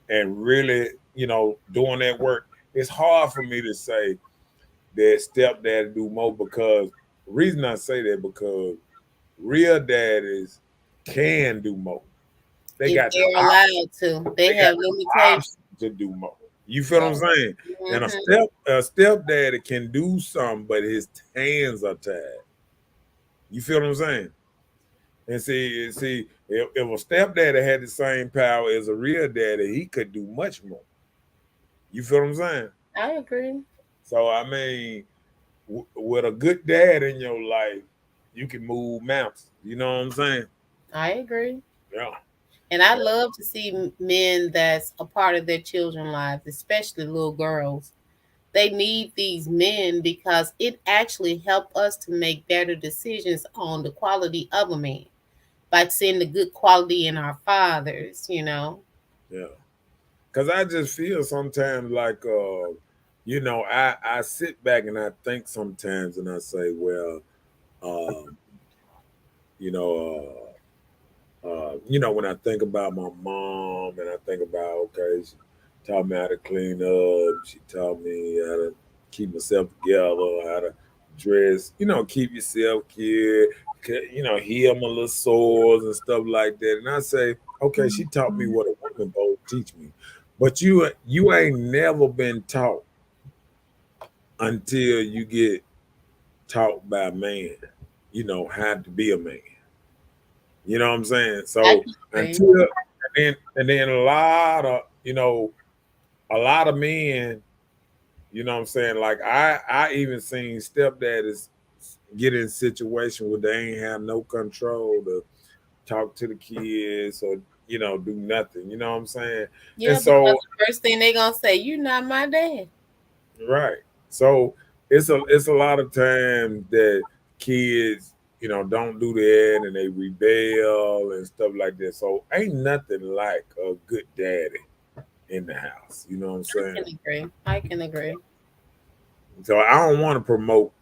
and really, doing that work. It's hard for me to say that stepdad do more, because the reason I say that, because real daddies can do more. They If got the they're option. allowed to, they They got have the limitations. option to do more. You feel what I'm saying? And a Mhm. stepdaddy can do something, but his hands are tied. You feel what I'm saying? And see, if a stepdaddy had the same power as a real daddy, he could do much more. You feel what I'm saying? I agree. So I mean, with a good dad in your life, you can move mountains. You know what I'm saying? I agree. Yeah. And I love to see men that's a part of their children's lives, especially little girls. They need these men because it actually helps us to make better decisions on the quality of a man by seeing the good quality in our fathers. Yeah. Cause I just feel sometimes like, I sit back and I think sometimes and I say, well, um, you know, when I think about my mom and I think about, okay, she taught me how to clean up, she taught me how to keep myself together, how to dress, keep yourself kid, heal my little sores and stuff like that. And I say, okay, she taught me what a woman supposed to teach me. But you ain't never been taught until you get taught by a man, how to be a man. You know what I'm saying? I So can agree. until and then a lot of men, what I'm saying, like I even seen stepdaddies get in situation where they ain't have no control to talk to the kids or do nothing. You know what I'm saying? And Yeah, because so the first thing they gonna say, "You're not my dad." right. So it's a lot of times that kids, don't do that and they rebel and stuff like that. So ain't nothing like a good daddy in the house. You know what I'm I saying? can agree. I can agree. So I don't want to promote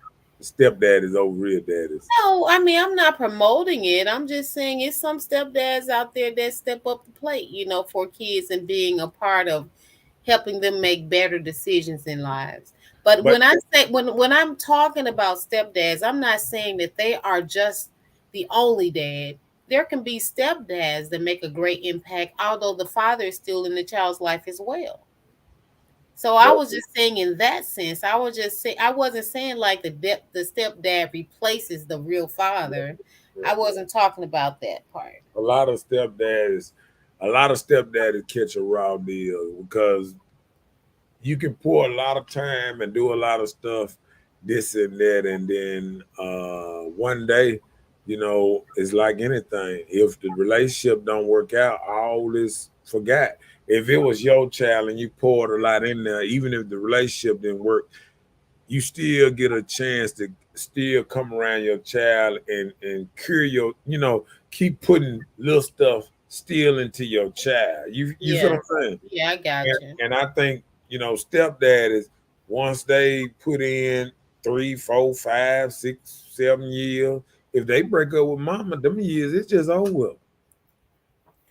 stepdaddies over real daddies. No, I mean I'm not promoting it. I'm just saying it's some stepdads out there that step up the plate, for kids and being a part of helping them make better decisions in lives. But But when I'm talking about stepdads, I'm not saying that they are just the only dad. there can be stepdads that make a great impact, although the father is still in the child's life as well. So I was just saying in that sense, I was just saying I wasn't saying like the stepdad replaces the real father. I wasn't talking about that part. A lot of stepdads, catch a raw deal because you can pour a lot of time and do a lot of stuff, this and that, and then one day, it's like anything. If the relationship don't work out, all this forgot. If it was your child and you poured a lot in there, even if the relationship didn't work, you still get a chance to still come around your child and cure your, keep putting little stuff still into your child. You feel what I'm saying? Yeah, I got you. And I think, stepdad is once they put in 3, 4, 5, 6, 7 years, if they break up with mama, them years, it's just over.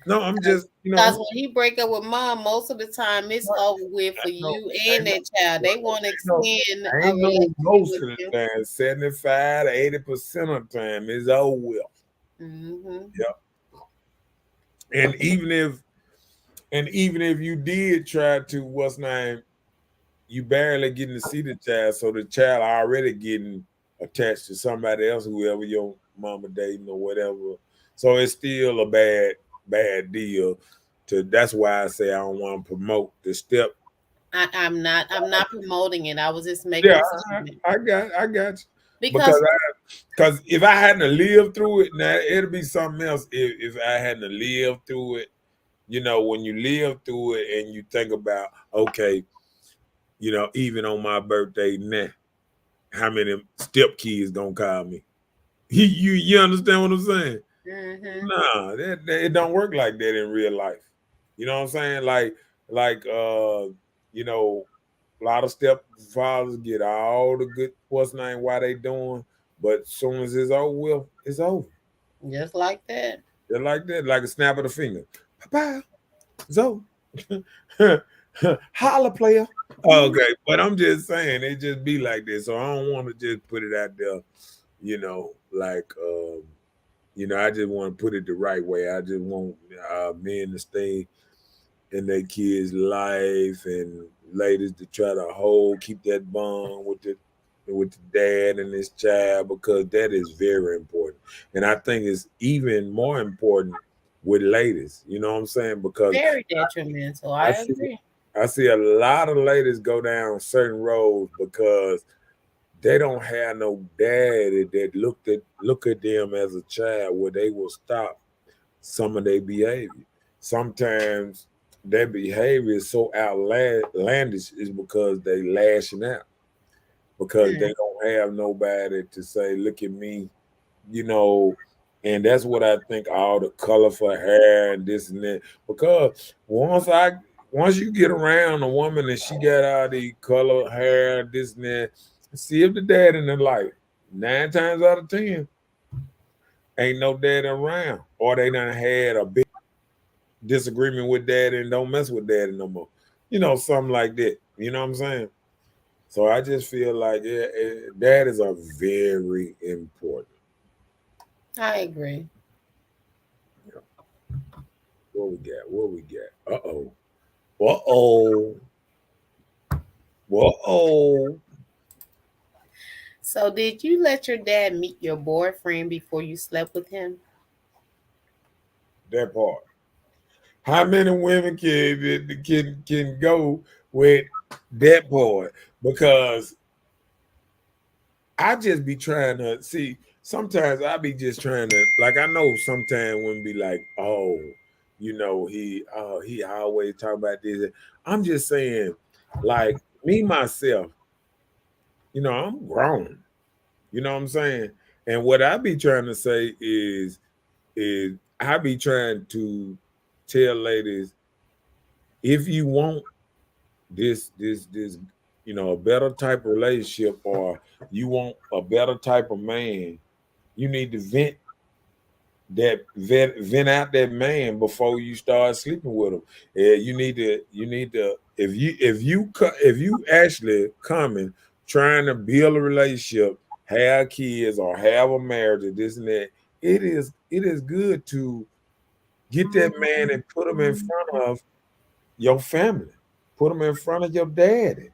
No, I'm just, Because when he break up with mom, most of the time it's over with for you and that child. They want to extend a ain't no relationship most with of the you. time, 75 to 80% of the time is over with. Mm-hmm. Yep. And even if you did try to, what's name, you barely getting to see the child, so the child already getting attached to somebody else, whoever your mama dating or whatever. So it's still a bad deal. That's why I say I don't want to promote the step. I'm not promoting it. I was just making Yeah, a statement. I got you. Because Because if I hadn't lived through it, now it'll be something else. If I hadn't lived through it, when you live through it and you think about, okay, even on my birthday now, how many step kids gonna call me? You understand what I'm saying? mm-hmm. Nah, it don't work like that in real life. You know what I'm saying? Like a lot of stepfathers get all the good what's name why they doing, but as soon as it's over, well, it's over. Just like that. They're like that, like a snap of the finger. Bye-bye. It's over. Holla, player. Okay, but I'm just saying it just be like this. So I don't want to just put it out there, like I just want to put it the right way. I just want men to stay in their kids' life and ladies to try to keep that bond with the dad and his child, because that is very important. And I think it's even more important with ladies. You know what I'm saying? Because Very detrimental. I agree. I see a lot of ladies go down certain roads because they don't have no daddy that look at them as a child where they will stop some of their behavior. Sometimes their behavior is so outlandish is because they lashing out, because they don't have nobody to say, look at me, and that's what I think, all the colorful hair and this and that. Because once you get around a woman and she got all the color hair, this and that, see if the dad in her life. 9 times out of 10, ain't no dad around, or they done had a big disagreement with daddy and don't mess with daddy no more. Something like that. You know what I'm saying? So I just feel like daddies are very important. I agree. What we got? What we got? Uh-oh. Uh-oh. Uh-oh. So did you let your dad meet your boyfriend before you slept with him? That part. How many women can go with that part? Because I just be trying to see. Sometimes I be just trying to, like, I know sometimes women be like, oh, he always talk about this. I'm just saying, like, me myself, I'm grown. You know what I'm saying? And what I be trying to say is I be trying to tell ladies, if you want this, a better type of relationship, or you want a better type of man, you need to vent out that man before you start sleeping with him. You need to if you actually coming trying to build a relationship, have kids or have a marriage or this and that, it is good to get that man and put him in front of your family. Put him in front of your daddy.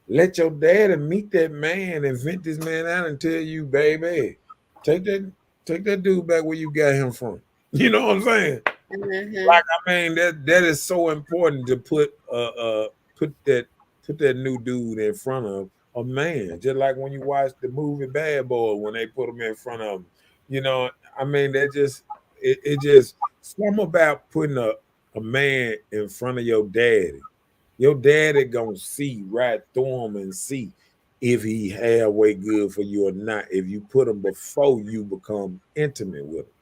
Let your daddy meet that man and vent this man out and tell you, baby, take that take that dude back where you got him from. You know what I'm saying? Mm-hmm. Like, I mean, that is so important to put that new dude in front of a man. Just like when you watch the movie Bad Boy, when they put him in front of him. You know, I mean, that just it just something about putting a man in front of your daddy. Your daddy gonna see right through him and see if he halfway good for you or not. If you put him before you become intimate with him,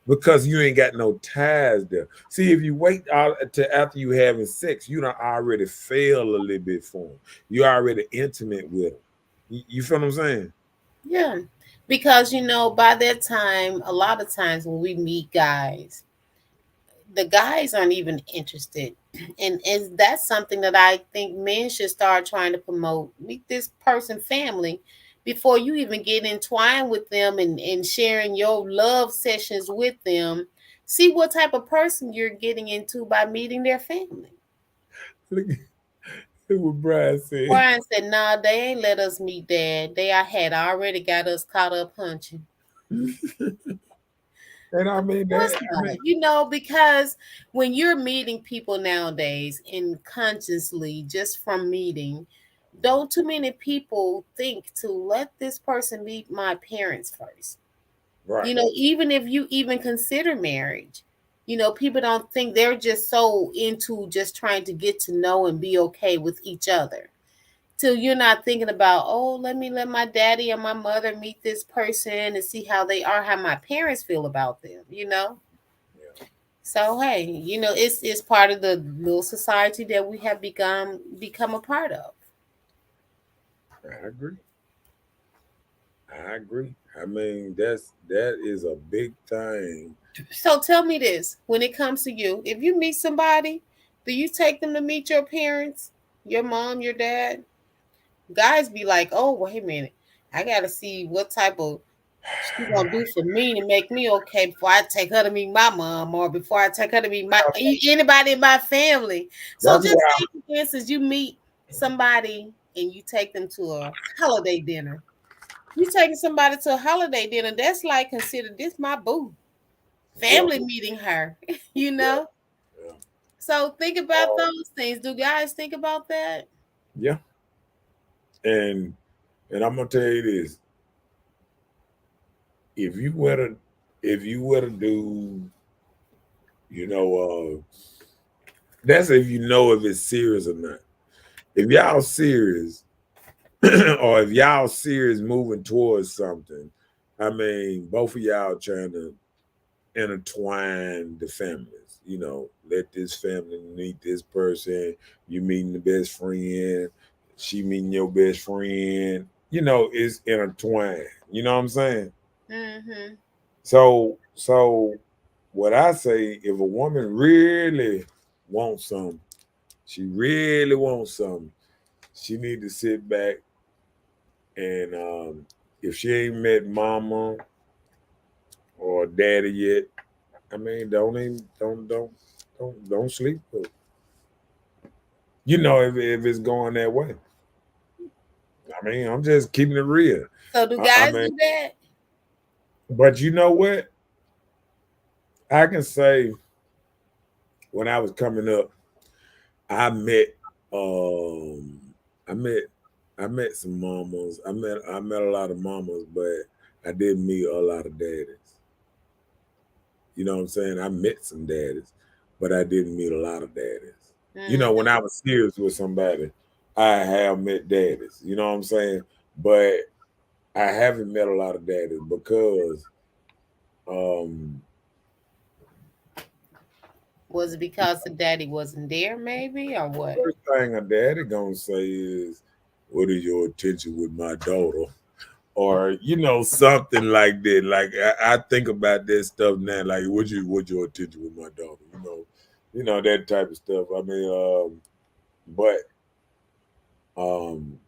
because you ain't got no ties there. See, if you wait out to after you having sex, you done already fail a little bit for him. You already intimate with him. You feel what I'm saying? Yeah. Because, by that time, a lot of times when we meet guys, the guys aren't even interested. And that's something that I think men should start trying to promote. Meet this person family before you even get entwined with them and sharing your love sessions with them. See what type of person you're getting into by meeting their family. Look, look what Brian said. Brian said, "Nah, they ain't let us meet dad. They had already got us caught up punching." And I mean Of course that. I mean, not. Because when you're meeting people nowadays and consciously just from meeting, don't too many people think to let this person meet my parents first. right. Even if you even consider marriage, people don't think, they're just so into just trying to get to know and be okay with each other. Till you're not thinking about, oh, let me let my daddy or my mother meet this person and see how they are, how my parents feel about them. Yeah, So hey, it's part of the little society that we have become a part of. I agree. I agree. I mean, that is a big thing. So tell me this: when it comes to you, if you meet somebody, do you take them to meet your parents, your mom, your dad? Guys be like, oh, wait a minute, I gotta see what type of she gonna do for me to make me okay before I take her to meet my mom, or before I take her to meet anybody in my family. So That's just why. say, for instance, you meet somebody and you take them to a holiday dinner. You taking somebody to a holiday dinner, that's like considered this my boo. Yeah, Family meeting her, you yeah, know? yeah. So think about those things. Do guys think about that? Yeah. And I'm gonna tell you this: if you were to do, you know, that's if you know if it's serious or not. If y'all serious, or if y'all serious moving towards something, I mean, both of y'all trying to intertwine the families. Let this family meet this person. You meeting the best friend. She meeting your best friend. It's intertwined. You know what I'm saying? Mm-hmm. So what I say, if a woman really wants something, she really wants something, she need to sit back and if she ain't met mama or daddy yet, I mean, don't sleep with her. If it's going that way. I mean, I'm just keeping it real. So do I guys mean, do that? but you know what? I can say when I was coming up, I met um I met I met some mamas. I met a lot of mamas, but I didn't meet a lot of daddies. You know what I'm saying? I met some daddies, but I didn't meet a lot of daddies. Mm. When I was serious with somebody, I have met daddies. You know what I'm saying? But I haven't met a lot of daddies because um Was it because the daddy wasn't there, maybe, or what? first thing a daddy gonna say is, "What is your intention with my daughter?" Or something like that. Like I think about that stuff now. Like, what's your intention with my daughter? That type of stuff. I mean, but um,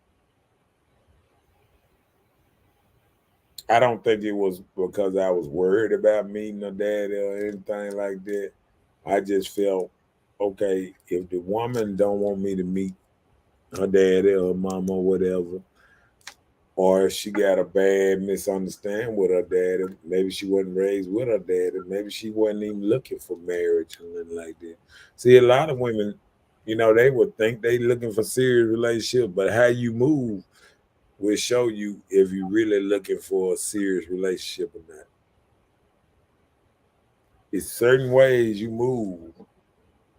I don't think it was because I was worried about meeting her daddy or anything like that. I just felt okay if the woman don't want me to meet her daddy or mama or whatever, or if she got a bad misunderstanding with her daddy, maybe she wasn't raised with her daddy, maybe she wasn't even looking for marriage or nothing like that. See, a lot of women, they would think they looking for serious relationship, but how you move will show you if you really looking for a serious relationship or not. It's certain ways you move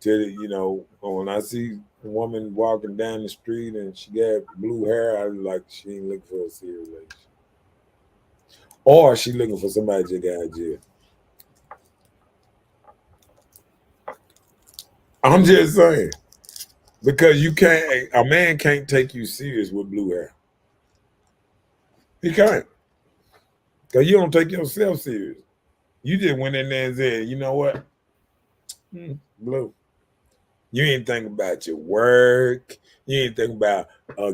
when I see a woman walking down the street and she got blue hair, I was like, she ain't looking for a serious relationship. Or she looking for somebody that got out of jail. I'm just saying. Because a man can't take you serious with blue hair. He can't. Because you don't take yourself serious. You just went in there and said, you know what? Blue. You ain't thinking about your work. You ain't thinking about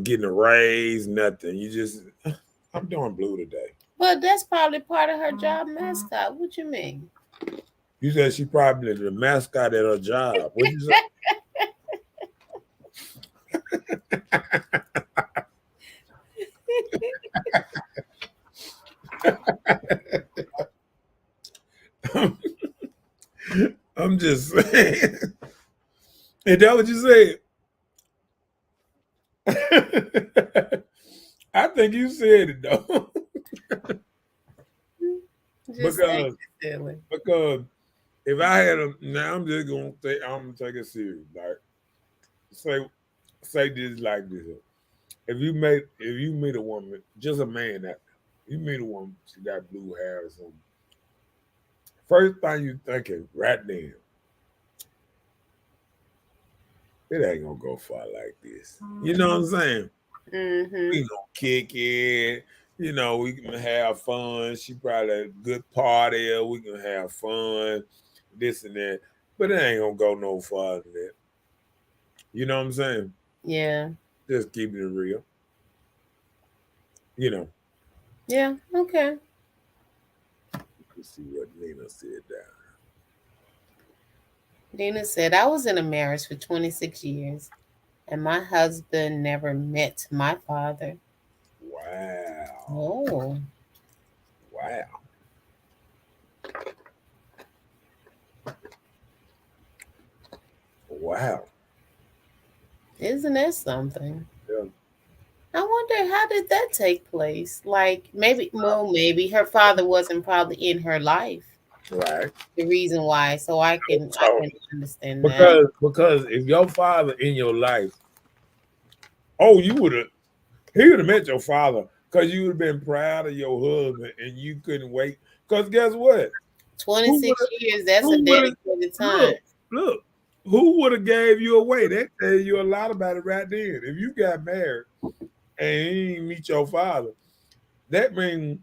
getting a raise, nothing. You just, I'm doing blue today. Well, that's probably part of her job mascot. What you mean? You said she probably the mascot at her job. What you say? I'm just saying. Is that what you said? I think you said it though. because if I had now I'm just gonna take it serious. Like say this like this. If you meet a woman, just a man that you meet a woman, she got blue hair or something. First thing you thinking, right then, it ain't gonna go far like this. You know what I'm saying? Mm-hmm. We gonna kick it. We can have fun. She probably a good party. We can have fun, this and that. But it ain't gonna go no farther than that. You know what I'm saying? Yeah. Just keeping it real. Yeah, okay. Let's see what Nina said down. Nina said, I was in a marriage for 26 years, and my husband never met my father. Wow. Oh. Wow. Wow. Isn't that something? Yeah. I wonder, how did that take place? Like, maybe her father wasn't probably in her life. Right. The reason why. So I can understand that. Because if your father in your life, he would have met your father because you would have been proud of your husband and you couldn't wait. Because guess what? 26 years, that's a dedicated time. Look, who would have gave you away? That tells you a lot about it right then. If you got married and he didn't meet your father, that means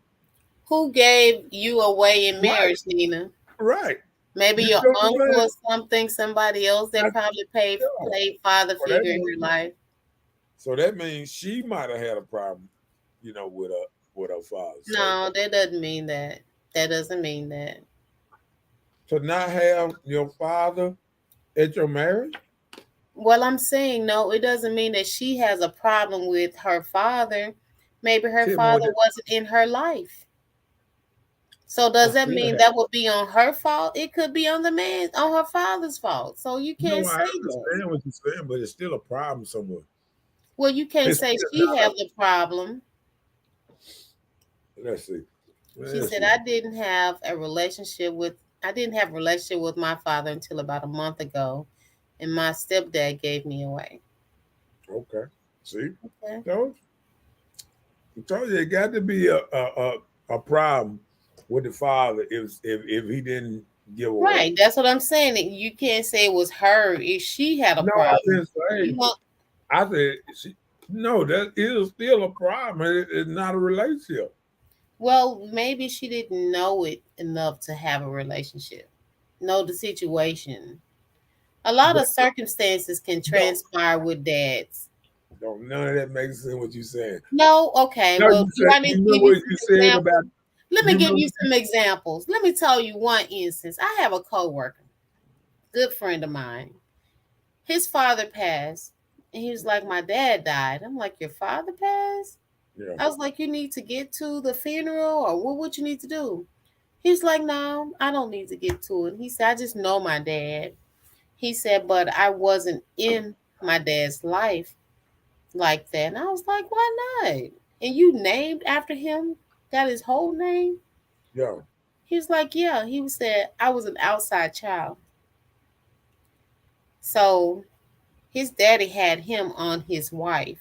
who gave you away in marriage, Nina? Right. Maybe your uncle or something, somebody else that probably played father figure in your life. So that means she might have had a problem, with her father. No, that doesn't mean that. That doesn't mean that. To not have your father at your marriage? Well, I'm saying no, it doesn't mean that she has a problem with her father. Maybe her father wasn't in her life. So does that mean that would be on her fault? It could be on her father's fault. So you can't say I understand what you're saying, but it's still a problem somewhere. Well, you can't say she has the problem. Let's see. She said, I didn't have a relationship with my father until about a month ago, and my stepdad gave me away. Okay. See? Okay. So it got to be a problem with the father if he didn't give away. Right. That's what I'm saying. You can't say it was her if she had a problem. I didn't say. I said that is still a problem. It's not a relationship. Well, maybe she didn't know it enough to have a relationship. Know the situation. A lot of circumstances can transpire with dads. None of that makes sense what you're saying. No, okay. No, well, you know what you said about Let me You give know- you some examples. Let me tell you one instance. I have a coworker, good friend of mine. His father passed, and he was like, "My dad died." I'm like, "Your father passed?" Yeah. I was like, "You need to get to the funeral, or what you need to do?" He's like, "No, I don't need to get to it." He said, "I just know my dad." He said, "But I wasn't in my dad's life like that." And I was like, "Why not?" And you named after him, got his whole name? Yeah. He was like, "Yeah." He said, "I was an outside child." So his daddy had him on his wife.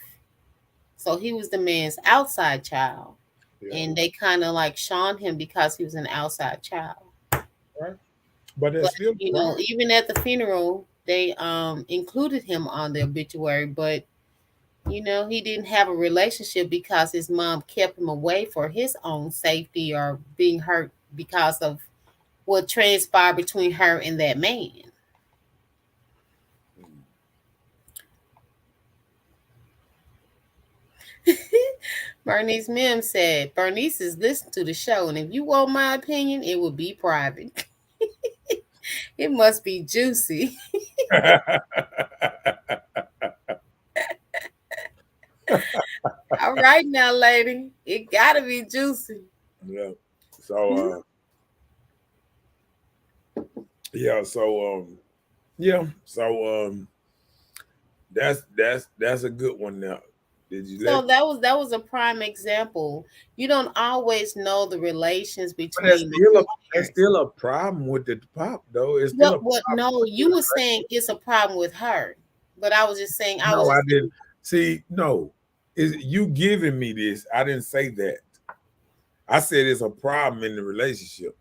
So he was the man's outside child. Yeah. And they kind of like shunned him because he was an outside child. Right. But But it's still you know, even at the funeral, they included him on the obituary, but you know, he didn't have a relationship because his mom kept him away for his own safety or being hurt because of what transpired between her and that man. Bernice Mims said, Bernice is listening to the show, and if you want my opinion, it would be private. It must be juicy. All right now, lady. It gotta be juicy. Yeah. So yeah, that's a good one now. Did you So let that was a prime example. You don't always know the relations but that's between the still two a that's parents. still a problem with the pop though. It's still a What problem no, with you the were saying it's a problem with her. But I was just saying No, I didn't see, no. Is you giving me this. I didn't say that. I said it's a problem in the relationship.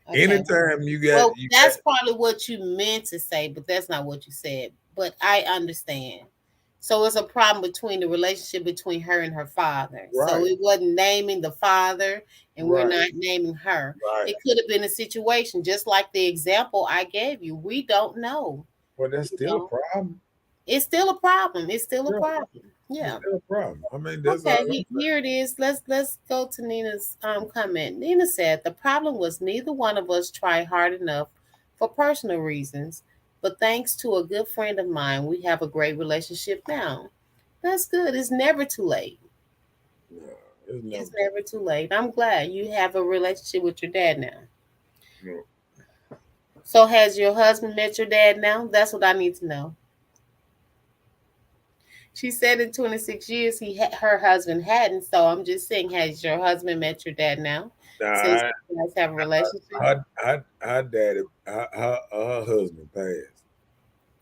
okay. Anytime you got Well, that's probably what you meant to say, but that's not what you said. But I understand. So it's a problem between the relationship between her and her father. So Right. it wasn't naming the father, and we're Right. not naming her. Right. It could have been a situation just like the example I gave you. We don't know. Well, that's You still a know? problem. It's still a problem. It's still a Yeah, problem. it's Yeah. still a problem. I mean, that's all Okay, I'm saying. here it is. Let's go to Nina's comment. Nina said the problem was neither one of us tried hard enough for personal reasons, but thanks to a good friend of mine, we have a great relationship now. That's good. It's never too late. No, it's It's never. never too late. I'm glad you have a relationship with your dad now. No. So has your husband met your dad now? That's what I need to know. She said in 26 years her husband hadn't. So I'm just saying, has your husband met your dad now? Since Nah, you guys have a relationship? her daddy, her husband passed.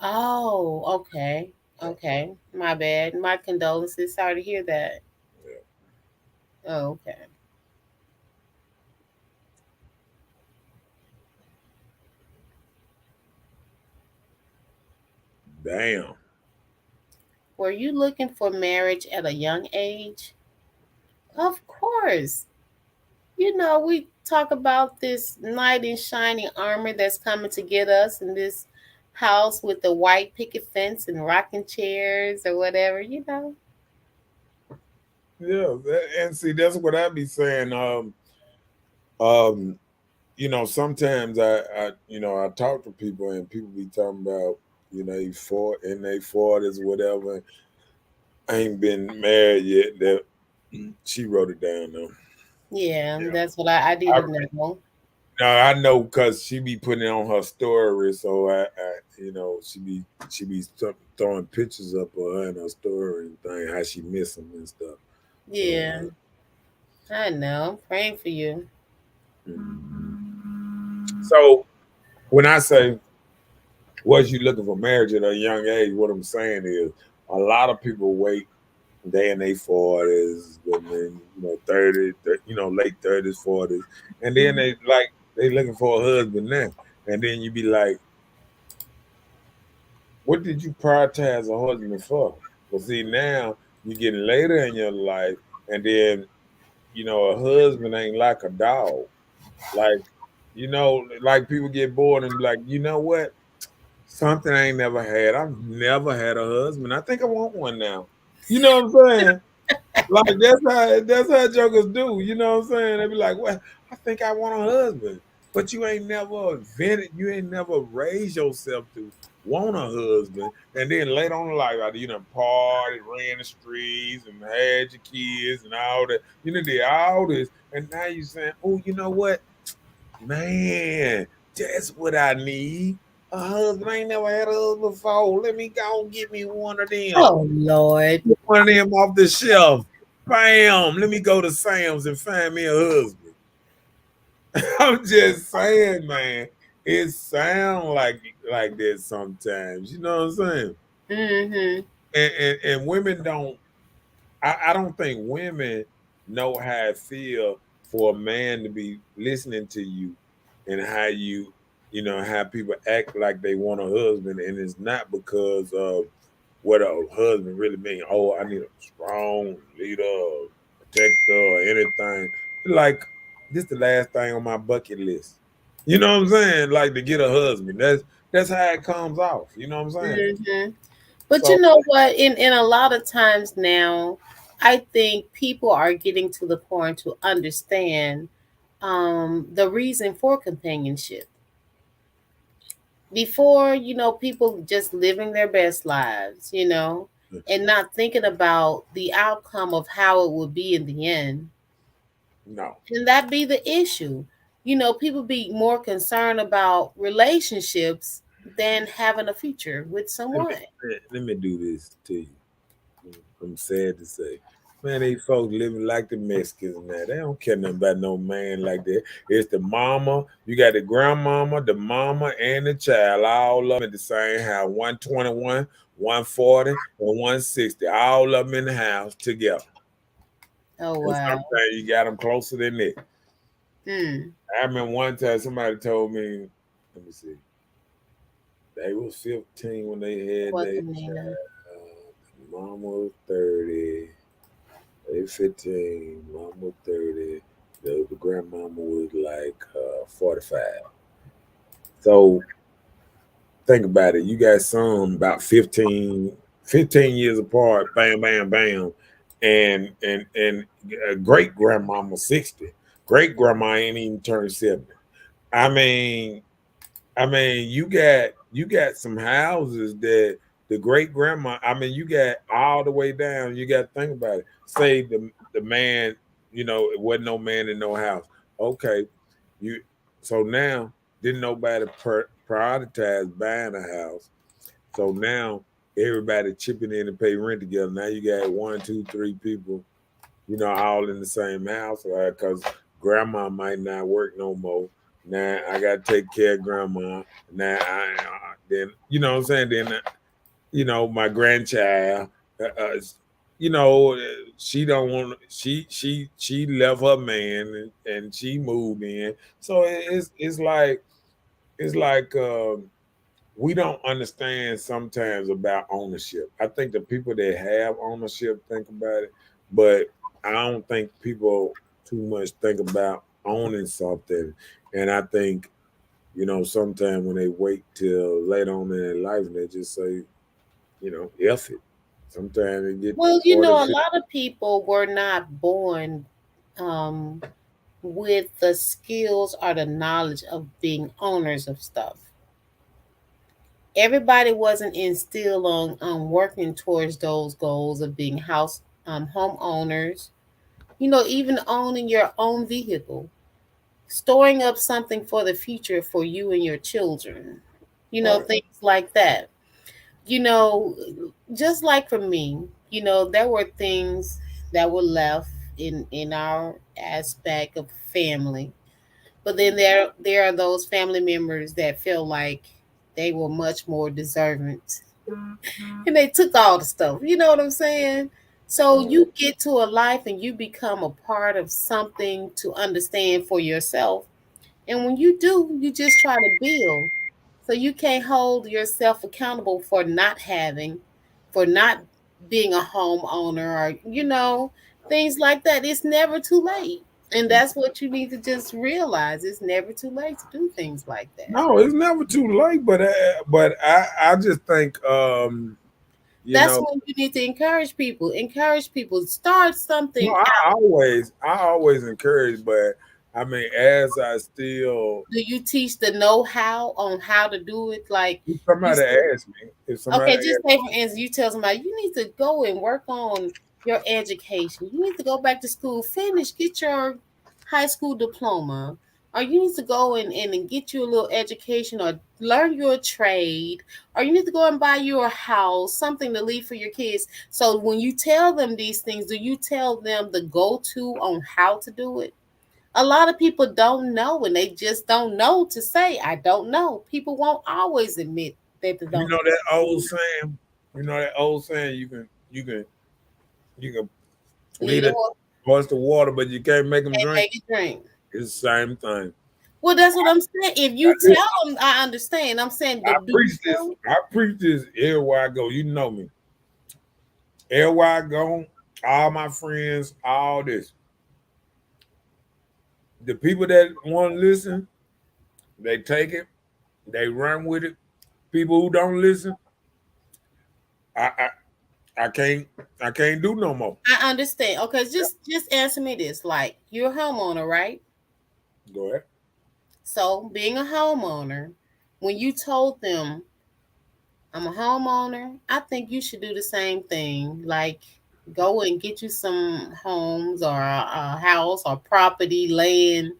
Oh, okay. Okay. My bad. My condolences. Sorry to hear that. Yeah. Oh, okay. Damn. Were you looking for marriage at a young age? Of course. You know, we talk about this knight in shining armor that's coming to get us in this house with the white picket fence and rocking chairs or whatever, you know. Yeah, and see, that's what I be saying. Um, sometimes I talk to people and people be talking about, in their 40s or whatever. I ain't been married yet. That she wrote it down though. Yeah, Yeah. that's what I didn't know. No, I know because she be putting it on her story, so she be throwing pictures up of her in her story and thing how she miss them and stuff. Yeah, I know. I'm praying for you. So when I say was you looking for marriage at a young age, what I'm saying is a lot of people wait they in their 40s, women, 30, late 30s, 40s, and then they looking for a husband now, and then you be like, what did you prioritize a husband for? But see, now you're getting later in your life, and then a husband ain't like a dog. Like, like people get bored and be like, you know what? Something I ain't never had. I've never had a husband. I think I want one now. You know what I'm saying? Like that's how jokers do. You know what I'm saying? They be like, "Well, I think I want a husband," but you ain't never invented. You ain't never raised yourself to want a husband, and then later on in life, after you done party, ran the streets, and had your kids and all that, you know, did all this, and now you saying, "Oh, you know what, man, that's what I need." A husband. I ain't never had a husband before. Let me go and get me one of them. Oh Lord. One of them off the shelf. Bam. Let me go to Sam's and find me a husband. I'm just saying, man. It sounds like that sometimes. You know what I'm saying? Mm-hmm. And women don't. I don't think women know how it feel for a man to be listening to you and how you know how people act like they want a husband, and it's not because of what a husband really mean. Oh, I need a strong leader, protector, or anything. Like this, the last thing on my bucket list. You know what I'm saying? Like to get a husband. That's how it comes off. You know what I'm saying? Mm-hmm. But you So know what? In a lot of times now, I think people are getting to the point to understand the reason for companionship. Before, people just living their best lives, and not thinking about the outcome of how it would be in the end. no. And that be the issue. People be more concerned about relationships than having a future with Let someone. let me do this to you. I'm sad to say. Man, these folks living like the Mexicans now. They don't care nothing about no man like that. It's the mama, you got the grandmama, the mama, and the child, all of them at the same house. 121, 140, and 160. All of them in the house together. Oh And wow. sometimes you got them closer than that. Hmm. I remember one time somebody told me, let me see, they was 15 when they had What their the Nina? mama was 30. They 15, mama 30. The grandmama was like 45. So think about it. You got some about 15 years apart, bam, bam, bam. And great grandmama 60. Great grandma ain't even turned 70. I mean, you got some houses that the great grandma. I mean, you got all the way down. You got to think about it. Say the man, it wasn't no man in no house. Okay, you. So now didn't nobody prioritize buying a house. So now everybody chipping in to pay rent together. Now you got one, two, three people, all in the same house because grandma might not work no more. Now I got to take care of grandma. Now then, you know what I'm saying? Then, my grandchild, uh, uh, you know, she don't want, she left her man and she moved in. So it's like we don't understand sometimes about ownership. I think the people that have ownership think about it, but I don't think people too much think about owning something. And I think, sometimes when they wait till later on in their life and they just say, F it. Sometimes they get Well, 40, a 50. lot of people were not born um, with the skills or the knowledge of being owners of stuff. Everybody wasn't instilled on working towards those goals of being homeowners. Even owning your own vehicle, storing up something for the future for you and your children. Right. Things like that. You know, just like for me, there were things that were left in our aspect of family. But then there are those family members that feel like they were much more deserving, and they took all the stuff. You know what I'm saying? So Right. you get to a life and you become a part of something to understand for yourself. And when you do, you just try to build. So you can't hold yourself accountable for not having, for not being a homeowner, or things like that. It's never too late. And that's what you need to just realize. It's never too late to do things like that. No, it's never too late, but I just think You That's know, when you need to encourage people. Encourage people. Start something. no, I always encourage, but I mean, as I still, Do you teach the know-how on how to do it? Like if you somebody said, asks me, if somebody okay, just asks, say for instance, you tell somebody you need to go and work on your education. You need to go back to school, finish, get your high school diploma, or you need to go and get you a little education or learn your trade, or you need to go and buy you a house, something to leave for your kids. So when you tell them these things, do you tell them the go-to on how to do it? A lot of people don't know and they just don't know to say, I don't know. People won't always admit that they you don't know know. that old saying, you can Lead lead a a horse, horse to water, but you can't make them can't drink. make it drink. It's the same thing. Well, that's what I'm saying. If you tell them, I understand. I'm saying, I but do you preach tell this. them? I preach this everywhere I go. You know me. Everywhere I go, all my friends, all this. The people that want to listen, they take it, they run with it. People who don't listen, I I, I can't do no more. I understand. Okay, just answer me this. Like, you're a homeowner, right? Go ahead. So being a homeowner, when you told them I'm a homeowner, I think you should do the same thing. Like, go and get you some homes or a house or property, land.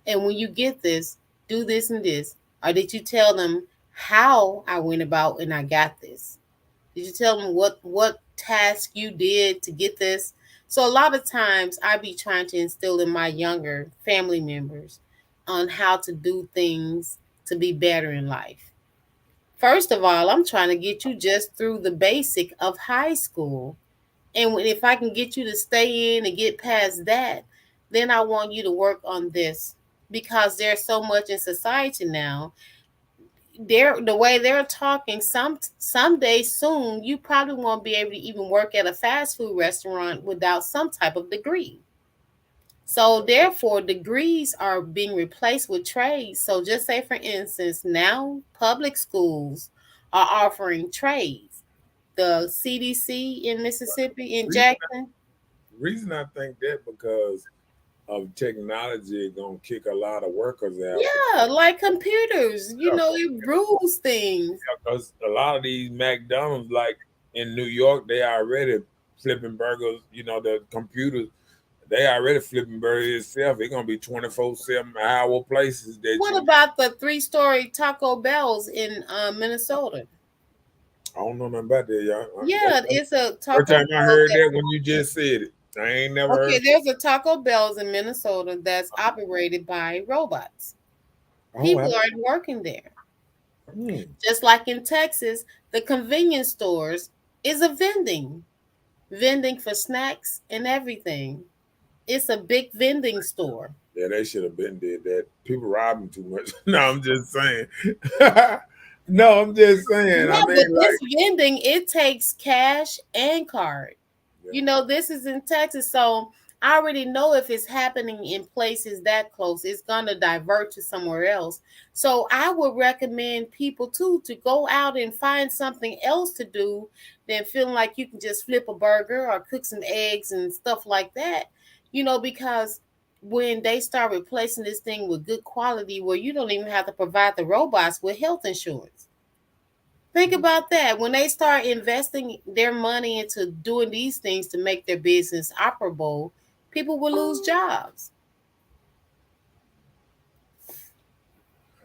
And when you get this, do this and this. Or did you tell them how I went about and I got this? Did you tell them what task you did to get this? So a lot of times I be trying to instill in my younger family members on how to do things to be better in life. First of all, I'm trying to get you just through the basic of high school. And if I can get you to stay in and get past that, then I want you to work on this because there's so much in society now. They're the way they're talking. Someday soon, you probably won't be able to even work at a fast food restaurant without some type of degree. So therefore, degrees are being replaced with trades. So just say, for instance, now public schools are offering trades. The CDC in Mississippi, in Reason, Jackson. reason I think that because of technology gonna kick a lot of workers out Yeah, like computers, it rules things. because a lot of these McDonald's, like in New York, they already flipping burgers. The computers, they already flipping burgers itself. It's gonna be 24/7 hour places that What you. about the three-story Taco Bells in Minnesota? I don't know nothing about that, y'all. Yeah, it's a First Taco time I Bell heard there. that when you just said it. I ain't never Okay, heard. there's a Taco Bell's in Minnesota that's operated by robots. Oh, People aren't working there. hmm. Just like in Texas, the convenience stores is a vending for snacks and everything. It's a big vending store. Yeah, they should have been did that. People robbing too much. No, I'm just saying. No, I'm just saying. I Yeah, mean, but this like, vending, it takes cash and card. yeah. This is in Texas, so I already know if it's happening in places that close, it's gonna divert to somewhere else. So I would recommend people too to go out and find something else to do than feeling like you can just flip a burger or cook some eggs and stuff like that. Because when they start replacing this thing with good quality where you don't even have to provide the robots with health insurance. Think about that. When they start investing their money into doing these things to make their business operable, people will lose jobs.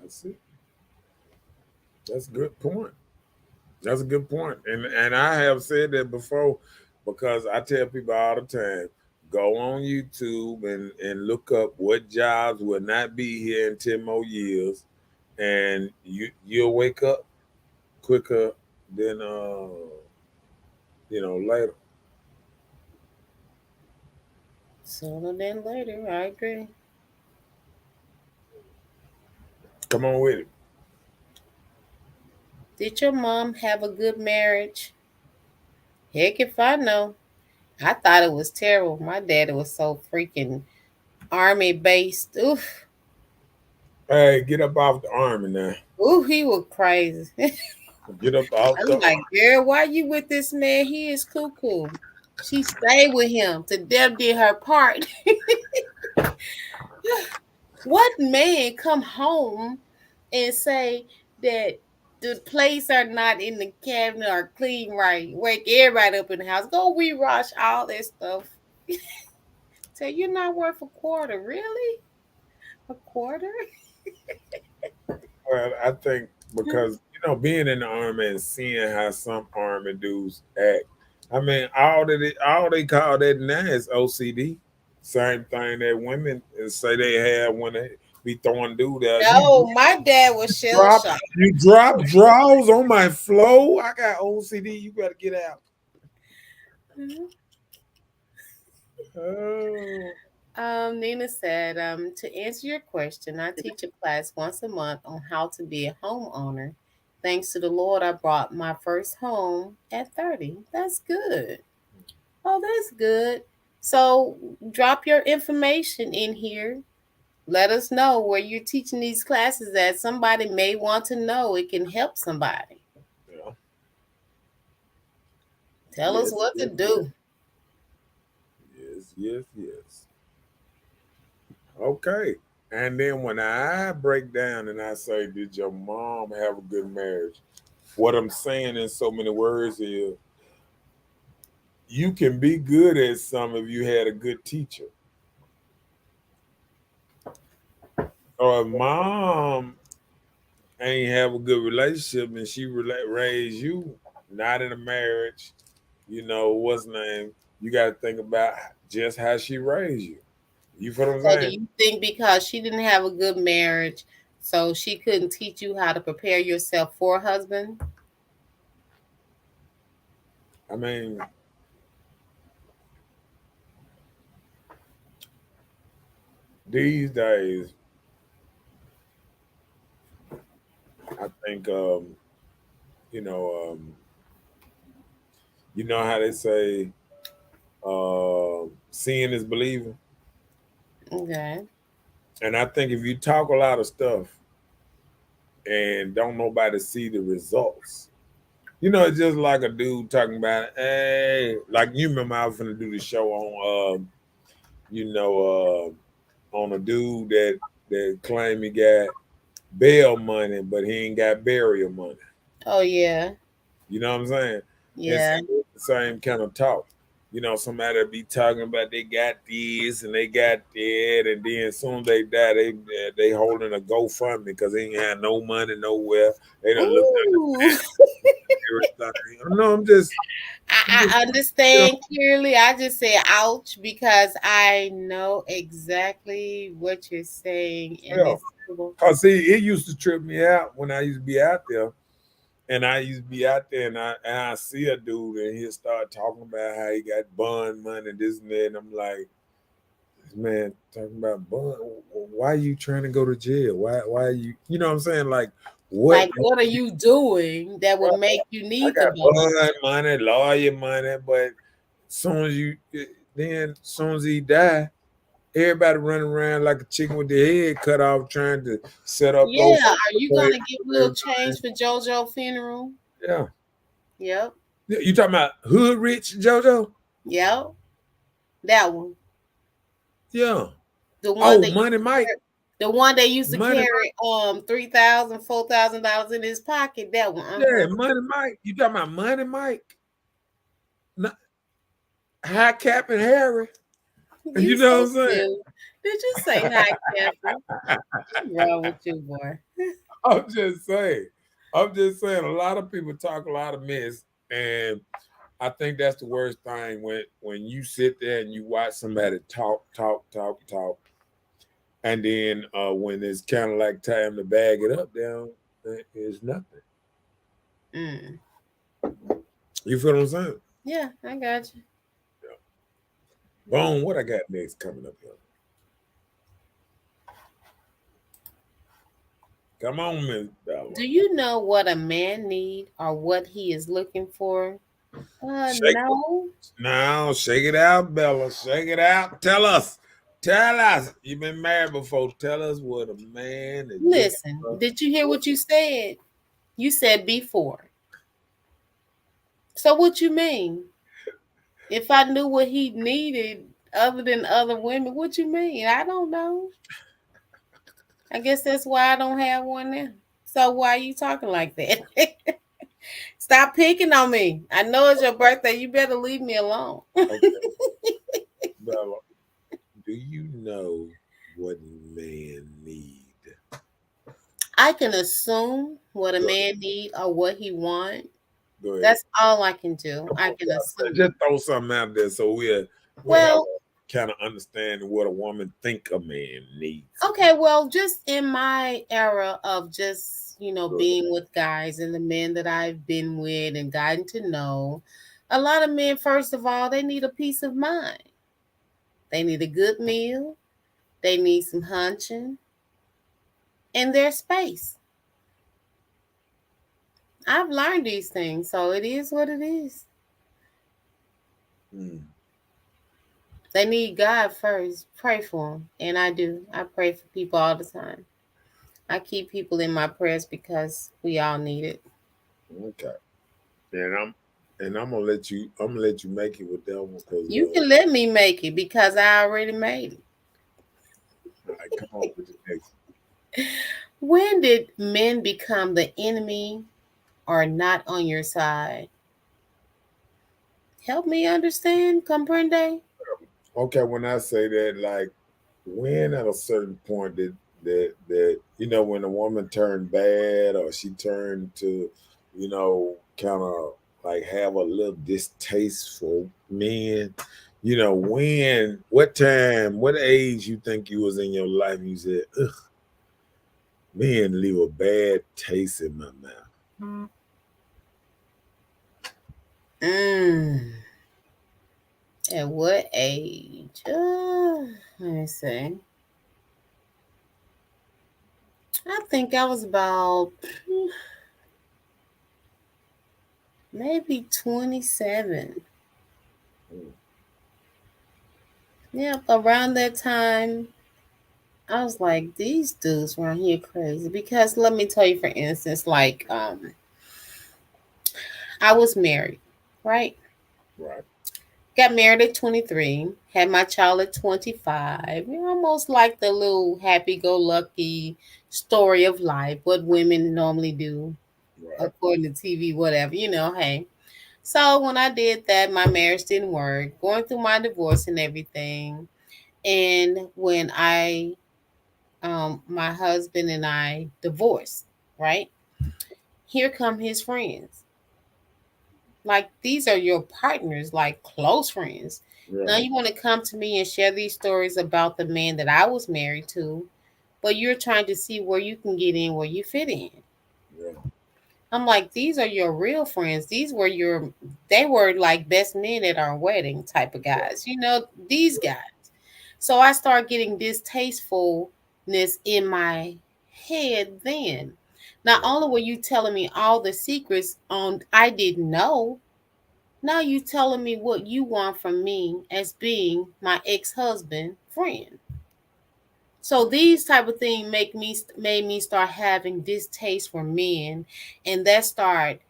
That's it. That's a good point. That's a good point. And I have said that before because I tell people all the time, go on YouTube and look up what jobs will not be here in 10 more years, and you'll wake up quicker than later. Sooner than later, I agree. Come on with it. Did your mom have a good marriage? Heck if I know. I thought it was terrible. My daddy was so freaking army based. Oof. Hey, get up off the army now. Ooh, he was crazy. Get up off I'm the like, girl, why you with this man? He is cuckoo. She stayed with him. To death did her part. What man come home and say that the plates are not in the cabinet or clean right? Wake everybody up in the house. Go rewash all that stuff. Say you're not worth a quarter, really? A quarter? Well, I think because being in the army and seeing how some army dudes act. I mean, all they call that now is OCD. Same thing that women say they have when they be throwing dude out. No, my dad was shell Drop, shocked. you drop drawers on my floor. I got OCD. You better get out. Oh. Nina said, to answer your question, I teach a class once a month on how to be a homeowner. Thanks to the Lord, I bought my first home at 30. That's good. Oh, that's good. So drop your information in here. Let us know where you're teaching these classes at. Somebody may want to know. It can help somebody. Yeah. Tell us what to do. Yes. Okay. And then when I break down and I say, did your mom have a good marriage? What I'm saying in so many words is you can be good at something if you had a good teacher. Or if mom ain't have a good relationship and she raised you not in a marriage, what's name? You got to think about just how she raised you. You feel what I'm So do saying? you think because she didn't have a good marriage, so she couldn't teach you how to prepare yourself for a husband? I mean, these days, I think, you know how they say, seeing is believing. Okay. And I think if you talk a lot of stuff and don't nobody see the results, it's just like a dude talking about, hey, like you remember I was going to do the show on a dude that claimed he got bail money, but he ain't got burial money. Oh yeah. You know what I'm saying? Yeah. It's the same kind of talk. Somebody be talking about they got this and they got that, and then as soon as they die, they holding a GoFundMe because they ain't had no money nowhere. They don't look Ooh. at everything. No, I'm just. I understand clearly. I just say ouch because I know exactly what you're saying. And Yeah. Cause see, it used to trip me out when I used to be out there. And I used to be out there and I see a dude and he'll start talking about how he got bond money, this and that. And I'm like, man, talking about bond. Why are you trying to go to jail? Why are you, you know what I'm saying? Like, what are you doing that would make you I need got the bond? bond money, lawyer money, but soon as he die, everybody running around like a chicken with their head cut off, trying to set up. Yeah. Are you gonna give a little change for JoJo funeral? Yeah. Yep. You talking about hood rich JoJo? Yep. That one. Yeah. The one that Money Mike. The one that used to Money carry $3,000, $4,000 in his pocket. That one. Yeah, Money Mike. You talking about Money Mike? Not High Cap and Harry. You know what I'm saying? Did you say high cap? What's wrong with you, boy? I'm just saying. A lot of people talk a lot of mess, and I think that's the worst thing when you sit there and you watch somebody talk, and then when it's kind of like time to bag it up down, it's nothing. Mm. You feel what I'm saying? Yeah, I got you. Yeah. Boom, what I got next coming up here? Come on, Miss Bella. Do you know what a man need or what he is looking for? No. Now, shake it out, Bella. Shake it out. Tell us. You've been married before. Tell us what a man is. Listen, did you hear what you said? You said before. So what you mean? If I knew what he needed other than other women, what you mean? I don't know. I guess that's why I don't have one now. So why are you talking like that? Stop picking on me. I know it's your birthday. You better leave me alone. Okay, Bella, do you know what man need? I can assume what a Go, man need or what he want. go ahead. That's all I can do. Come I on, can assume. just throw something out there so we have Well, a kind of understanding what a woman think a man needs. okay, well, just in my era of just, Go ahead. being with guys and the men that I've been with and gotten to know, a lot of men, first of all, they need a peace of mind. They need a good meal. They need some hunching in their space. I've learned these things, so it is what it is. Mm. They need God first. Pray for them. And I do. I pray for people all the time. I keep people in my prayers because we all need it. Okay. And I'm gonna let you make it with that one because You can let me make it because I already made it. I come on with the next. When did men become the enemy or not on your side? Help me understand, comprende? Okay, when I say that, like when at a certain point that when a woman turned bad or she turned to, kind of like have a little distaste for men, what time, what age you think you was in your life and you said, ugh, men leave a bad taste in my mouth. At what age? Let me see. I think I was about maybe 27. Yeah, around that time, I was like, these dudes around here crazy. Because let me tell you, for instance, like I was married, right? Right. Got married at 23, had my child at 25. Almost like the little happy-go-lucky story of life, what women normally do, Right. according to TV, whatever, hey. So when I did that, my marriage didn't work, going through my divorce and everything. And when my husband and I divorced, right? Here come his friends. Like these are your partners, like close friends. Now Right. you want to come to me and share these stories about the man that I was married to, but you're trying to see where you can get in, where you fit in. Yeah. I'm like, these are your real friends. They were like best men at our wedding type of guys, these guys. So I start getting distastefulness in my head then. Not only were you telling me all the secrets on I didn't know, now you telling me what you want from me as being my ex-husband friend. So these type of things made me start having distaste for men, and that start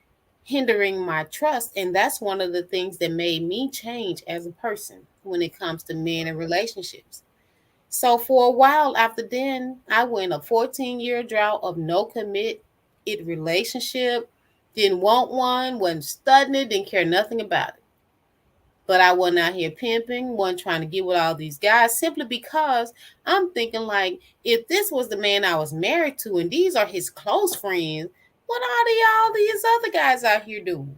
hindering my trust. And that's one of the things that made me change as a person when it comes to men and relationships. So for a while after then, I went a 14-year drought of no commit it relationship. Didn't want one, wasn't studying it, didn't care nothing about it. But I wasn't out here pimping, wasn't trying to get with all these guys simply because I'm thinking like, if this was the man I was married to and these are his close friends, what are all these other guys out here doing?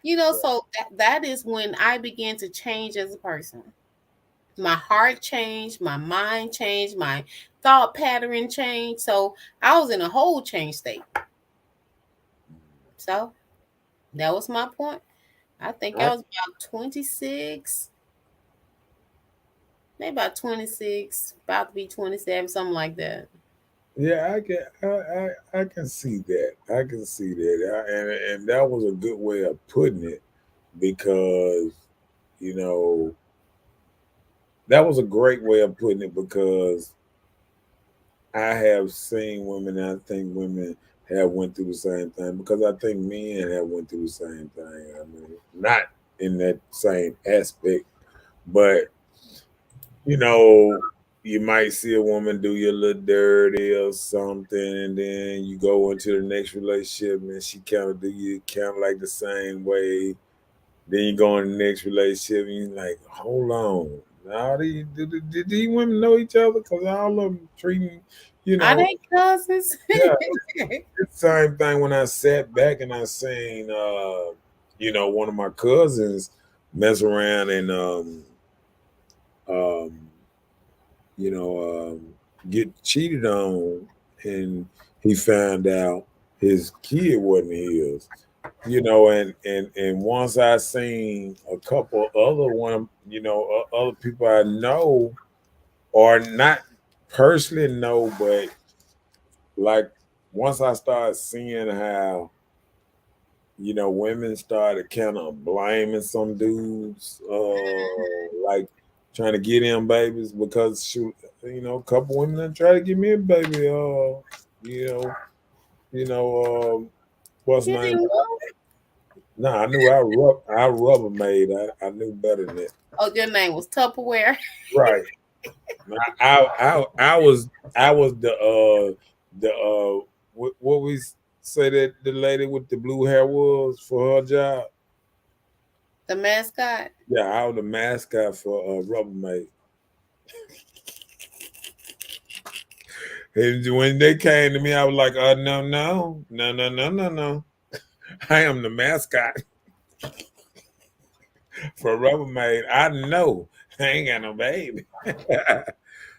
So that is when I began to change as a person. My heart changed, my mind changed, my thought pattern changed. So I was in a whole change state. So that was my point. I think I was about 26, maybe about 26, about to be 27, something like that. Yeah, I can see that. I can see that. And that was a good way of putting it because, you know, that was a great way of putting it because I have seen women, and I think women have went through the same thing, because I think men have went through the same thing. I mean, not in that same aspect, but you know, you might see a woman do you a little dirty or something, and then you go into the next relationship and she kind of do you kind of like the same way. Then you go in the next relationship and you're like, hold on. Now, did these women know each other? Because all of them treating, you Are know, they cousins? yeah, it's the same thing when I sat back and I seen, one of my cousins mess around and, um, get cheated on, and he found out his kid wasn't his. And once I seen a couple other other people I know, or not personally know, but like once I started seeing how women started kind of blaming some dudes, like trying to get him babies because shoot, a couple women that try to give me a baby, you know, what's You name? didn't know? Nah, I knew I Rubbermaid. I knew better than that. Oh, your name was Tupperware. Right. I was what we say that the lady with the blue hair was for her job. The mascot. Yeah, I was the mascot for Rubbermaid. And when they came to me, I was like, no. I am the mascot for Rubbermaid. I know I ain't got no baby.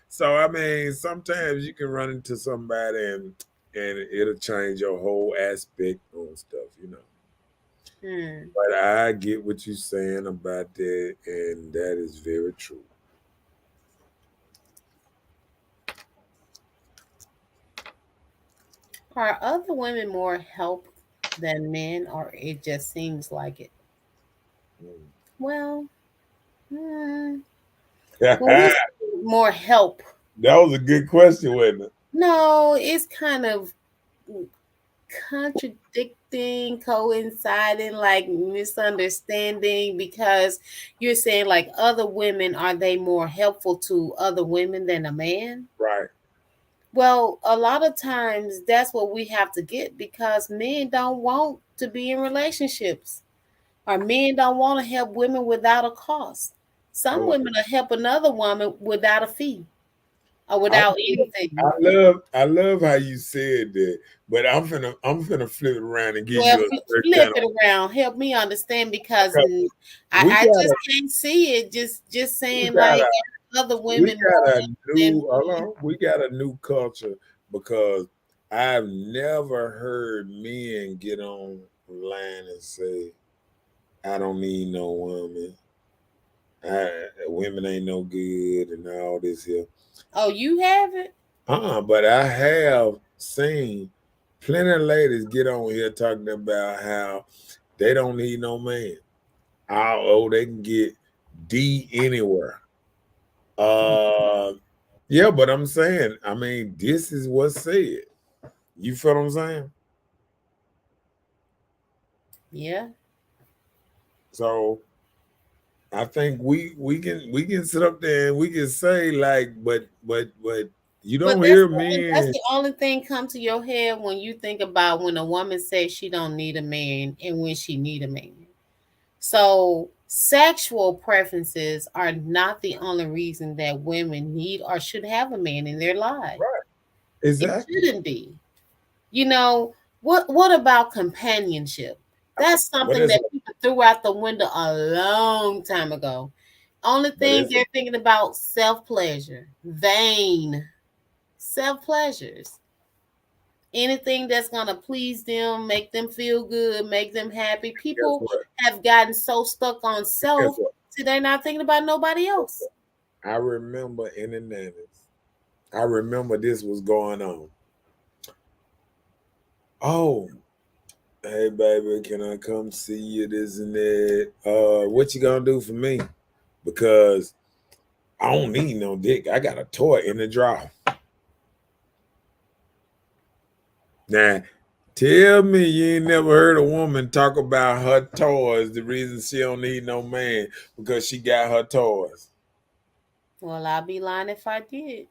So I mean, sometimes you can run into somebody and it'll change your whole aspect on stuff. Hmm. But I get what you're saying about that, and that is very true. Are other women more help than men, or it just seems like it? Mm. Well, hmm. Well, we That see more help. was a good question, wasn't it? No, it's kind of contradicting, coinciding, like misunderstanding, because you're saying like other women, are they more helpful to other women than a man? Right. Well, a lot of times that's what we have to get, because men don't want to be in relationships, or men don't want to help women without a cost. I Some like. women will help another woman without a fee or I without I anything. love how you said that, but I'm finna flip it around and give Well, you a certain flip kind of it around. Help me understand, because because we I just got can't see it. Just we saying got like a other we women more got a help than new hold men. on, we got a new culture because I've never heard men get on line and say, I don't need no woman. Women ain't no good and all this here. Oh, you have it? But I have seen plenty of ladies get on here talking about how they don't need no man. They can get D anywhere. Uh, yeah, but I'm saying, I mean, this is what's said. You feel what I'm saying? Yeah. So I think we can sit up there and we can say like, but you But don't hear that's men. the only thing come to your head when you think about when a woman says she don't need a man and when she need a man. So sexual preferences are not the only reason that women need or should have a man in their life. Right. It Exactly. shouldn't be. What about companionship? That's What something is that it? people threw out the window a long time ago. Only What thing is it? they're thinking about self pleasure, vain self pleasures. Anything that's gonna please them, make them feel good, make them happy. Guess People what? have gotten so stuck on Guess self, what? so they're not thinking about nobody else. I remember in the 90s. I remember this was going on. Oh, hey baby, can I come see you? This and that. What you gonna do for me? Because I don't need no dick. I got a toy in the drawer. Now, Tell me you ain't never heard a woman talk about her toys. The reason she don't need no man because she got her toys. Well, I'll be lying if I did.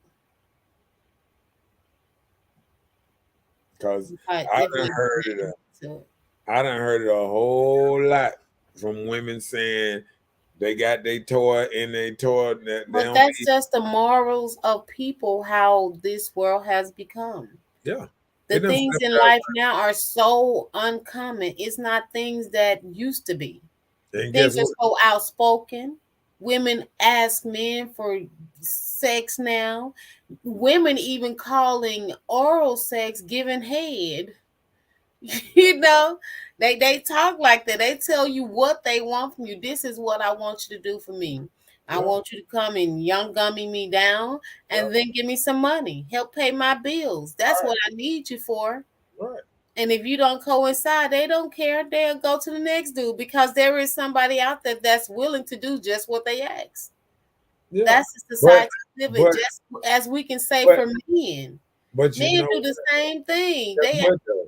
Cause I I if done it, heard it. so, I done heard it a whole lot from women saying they got their toy in their toy that they but don't that's need. just the morals of people, how this world has become. Yeah, The it done things flipped in out. life now are so uncommon. It's not things that used to be. And Things guess are what? so outspoken. Women ask men for sex now. Women even calling oral sex giving head. You know, they talk like that. They tell you what they want from you. This is what I want you to do for me. I Yeah, want you to come and young gummy me down yeah, and then give me some money. Help pay my bills. That's right, what I need you for. right. And if you don't coincide, they don't care. They'll go to the next dude because there is somebody out there that's willing to do just what they ask. Yeah, That's the but society we live in. but Just as we can say but for men, but you men know do the same thing. guess They what though?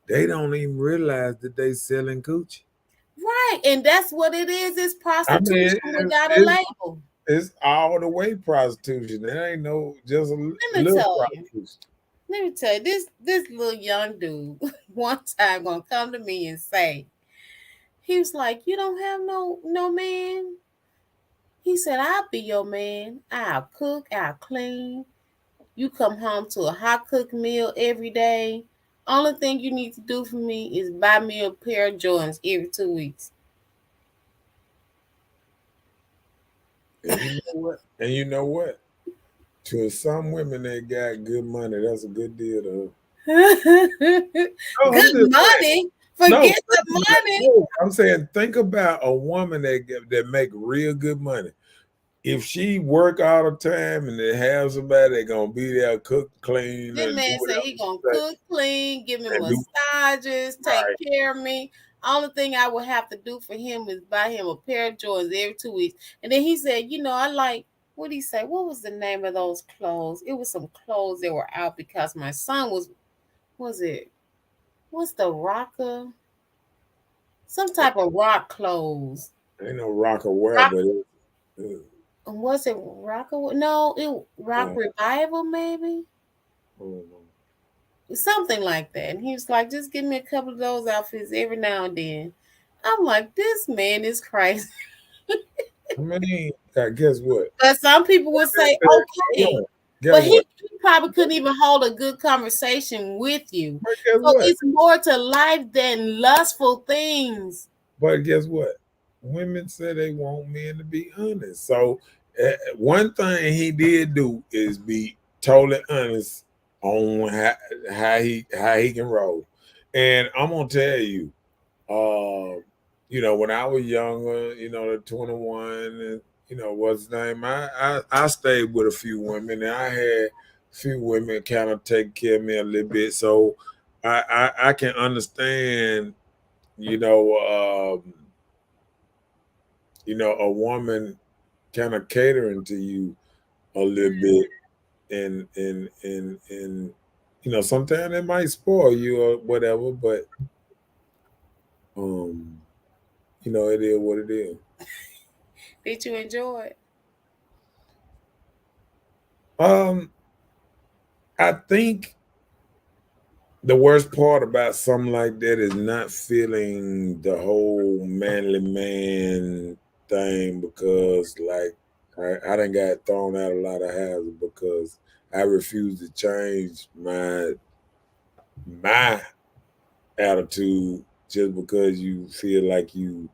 They don't even realize that they selling coochie. right, and that's what it is. It's I mean, prostitution without a it's, label. it's all the way prostitution. It ain't no just a Let me little tell you. prostitution. Let me tell you. This little young dude one time gonna come to me and say he was like, "You don't have no man." He said, "I'll be your man. I'll cook. I'll clean. You come home to a hot cooked meal every day. Only thing you need to do for me is buy me a pair of Jordans every 2 weeks." And you know what? And you know what? To some women that got good money, that's a good deal to her. No, I'm Good just saying. money. No, Forget the money. no, I'm saying think about a woman that make real good money. If she work all the time and they have somebody that gonna be there, cook, clean, That and do man said whatever he she gonna say, cook, clean, give me and do massages, take right. care of me. Only thing I would have to do for him is buy him a pair of Jordans every 2 weeks. And then he said, I like what did he say? What was the name of those clothes? It was some clothes that were out because my son was it? What's the rocker? Some type of rock clothes. Ain't no rock or wear, Rock but it, was it rocker? No, it rock uh, revival maybe. uh, Something like that. And he was like, just give me a couple of those outfits every now and then. I'm like, this man is crazy. I mean, guess what? But some people would say, Hold okay. on. Guess But he what? probably couldn't even hold a good conversation with you. But guess So what? it's more to life than lustful things. But guess what? Women say they want men to be honest. So one thing he did do is be totally honest on how he can roll. And I'm gonna tell you, when I was younger, the 21, and what's his name? I stayed with a few women, and I had a few women kind of take care of me a little bit, so I can understand, you know, a woman kind of catering to you a little bit, and sometimes it might spoil you or whatever, but um, it is what it is. Did you enjoy it? Um, I think the worst part about something like that is not feeling the whole manly man thing because, like, I done got thrown out a lot of houses because I refuse to change my attitude just because you feel like you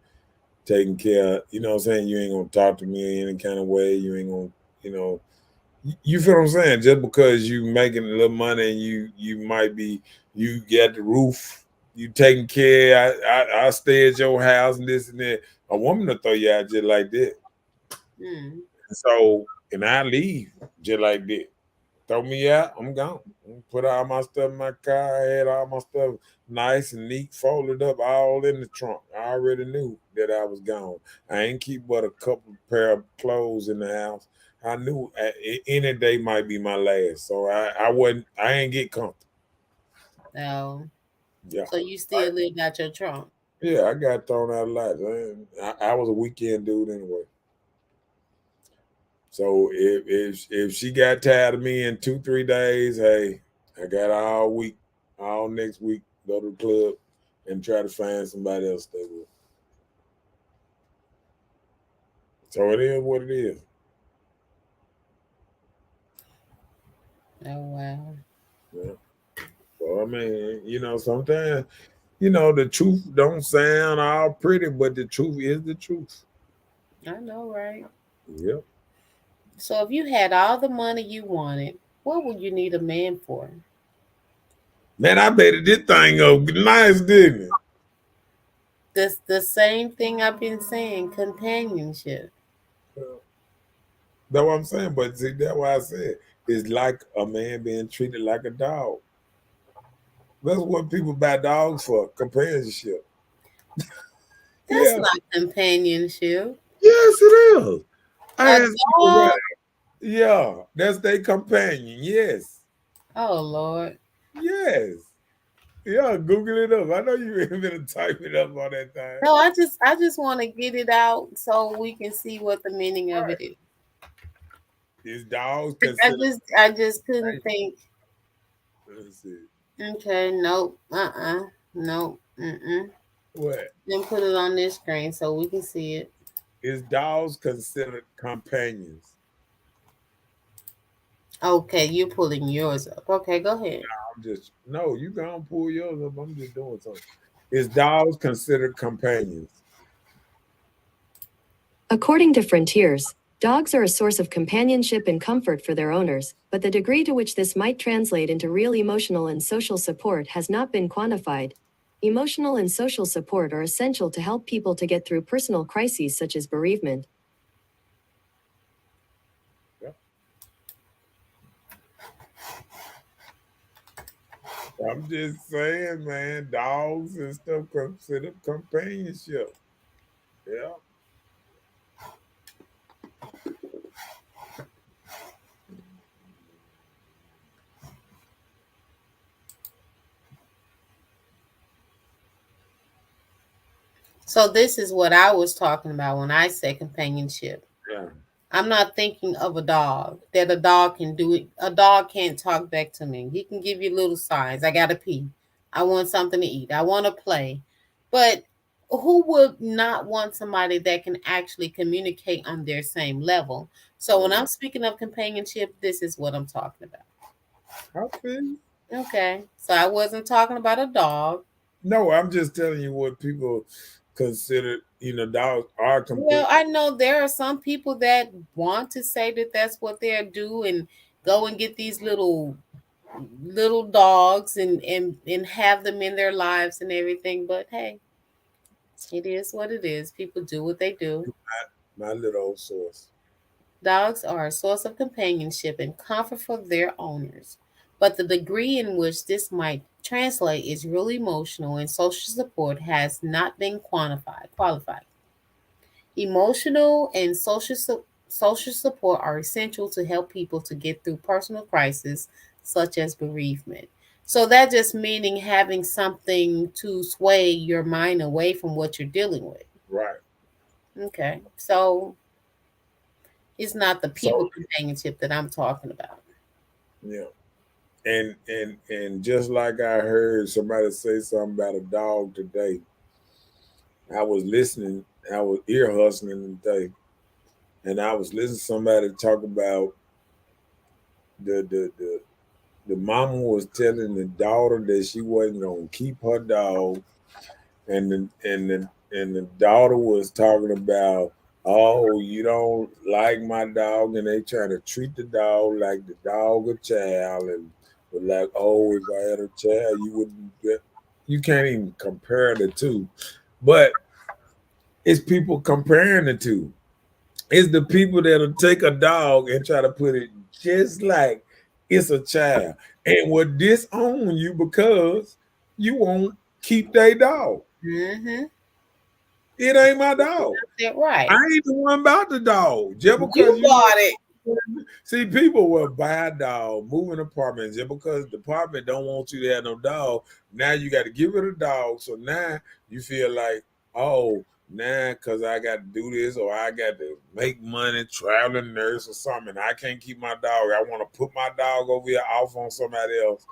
taking care. You know what I'm saying? You ain't gonna talk to me in any kind of way. You ain't gonna, you know, you feel what I'm saying? Just because you making a little money and you might be you get the roof, you taking care. I stay at your house and this and that. A woman will throw you out just like that. Mm. So and I leave just like that. Throw me out, I'm gone. Put all my stuff in my car. I had all my stuff nice and neat, folded up, all in the trunk. I already knew that I was gone. I ain't keep but a couple pair of clothes in the house. I knew any day might be my last, so I ain't get comfortable. No. Yeah. So you still lived out your trunk. Yeah, I got thrown out a lot. I was a weekend dude anyway. So if she got tired of me in 2-3 days, hey, I got all week, all next week, go to the club and try to find somebody else to stay with. So it is what it is. Oh wow. Yeah. So I mean, sometimes, the truth don't sound all pretty, but the truth is the truth. I know, right? Yep. So if you had all the money you wanted, what would you need a man for? Man, I bet this thing up nice, didn't it? That's the same thing I've been saying, companionship. That's what I'm saying. But see, that's why I said it's like a man being treated like a dog. That's what people buy dogs for, companionship. That's Yeah. not companionship. Yes, it is. I A asked people dog? that. Yeah, that's their companion. Yes. Oh Lord. Yes. Yeah, Google it up. I know you ain't gonna type it up on that thing. No, I just want to get it out so we can see what the meaning of it is. Is dogs I considered? just couldn't think. Let's see. Okay, nope. Nope. What? Then put it on this screen so we can see it. Is dogs considered companions? Okay, you're pulling yours up. Okay, go ahead. No, you gonna pull yours up. I'm just doing something. Is dogs considered companions? According to Frontiers, dogs are a source of companionship and comfort for their owners, but the degree to which this might translate into real emotional and social support has not been quantified. Emotional and social support are essential to help people to get through personal crises such as bereavement. I'm just saying, man, dogs and stuff considered companionship. Yeah. So this is what I was talking about when I say companionship. Yeah. I'm not thinking of a dog, that a dog can do it. A dog can't talk back to me. He can give you little signs. I gotta pee. I want something to eat. I want to play. But who would not want somebody that can actually communicate on their same level? So when I'm speaking of companionship, this is what I'm talking about. Okay. Okay. So I wasn't talking about a dog. No, I'm just telling you what people consider, dogs are Well, I know there are some people that want to say that that's what they're do and go and get these little dogs and have them in their lives and everything. But hey, it is what it is. People do what they do. my little old source. Dogs are a source of companionship and comfort for their owners, but the degree in which this might translate is real emotional and social support has not been qualified. Emotional and social support are essential to help people to get through personal crises such as bereavement. So that just meaning having something to sway your mind away from what you're dealing with. Right. Okay. So it's not the people So companionship that I'm talking about. yeah. And just like I heard somebody say something about a dog today, I was listening, I was ear hustling today, and I was listening to somebody talk about the mama was telling the daughter that she wasn't gonna keep her dog, and the daughter was talking about, oh, you don't like my dog, and they trying to treat the dog like the dog a child, and was like, oh, if I had a child, you wouldn't get. You can't even compare the two, but it's people comparing the two. It's the people that'll take a dog and try to put it just like it's a child and will disown you because you won't keep their dog. Mm-hmm. It ain't my dog. That's right. I ain't the one about the dog. Just because You bought it. See, people will buy a dog, move in apartments just because the apartment don't want you to have no dog. Now you got to get rid of the dog. So now you feel like, oh, now because I got to do this or I got to make money, traveling nurse or something, I can't keep my dog. I want to put my dog over here off on somebody else.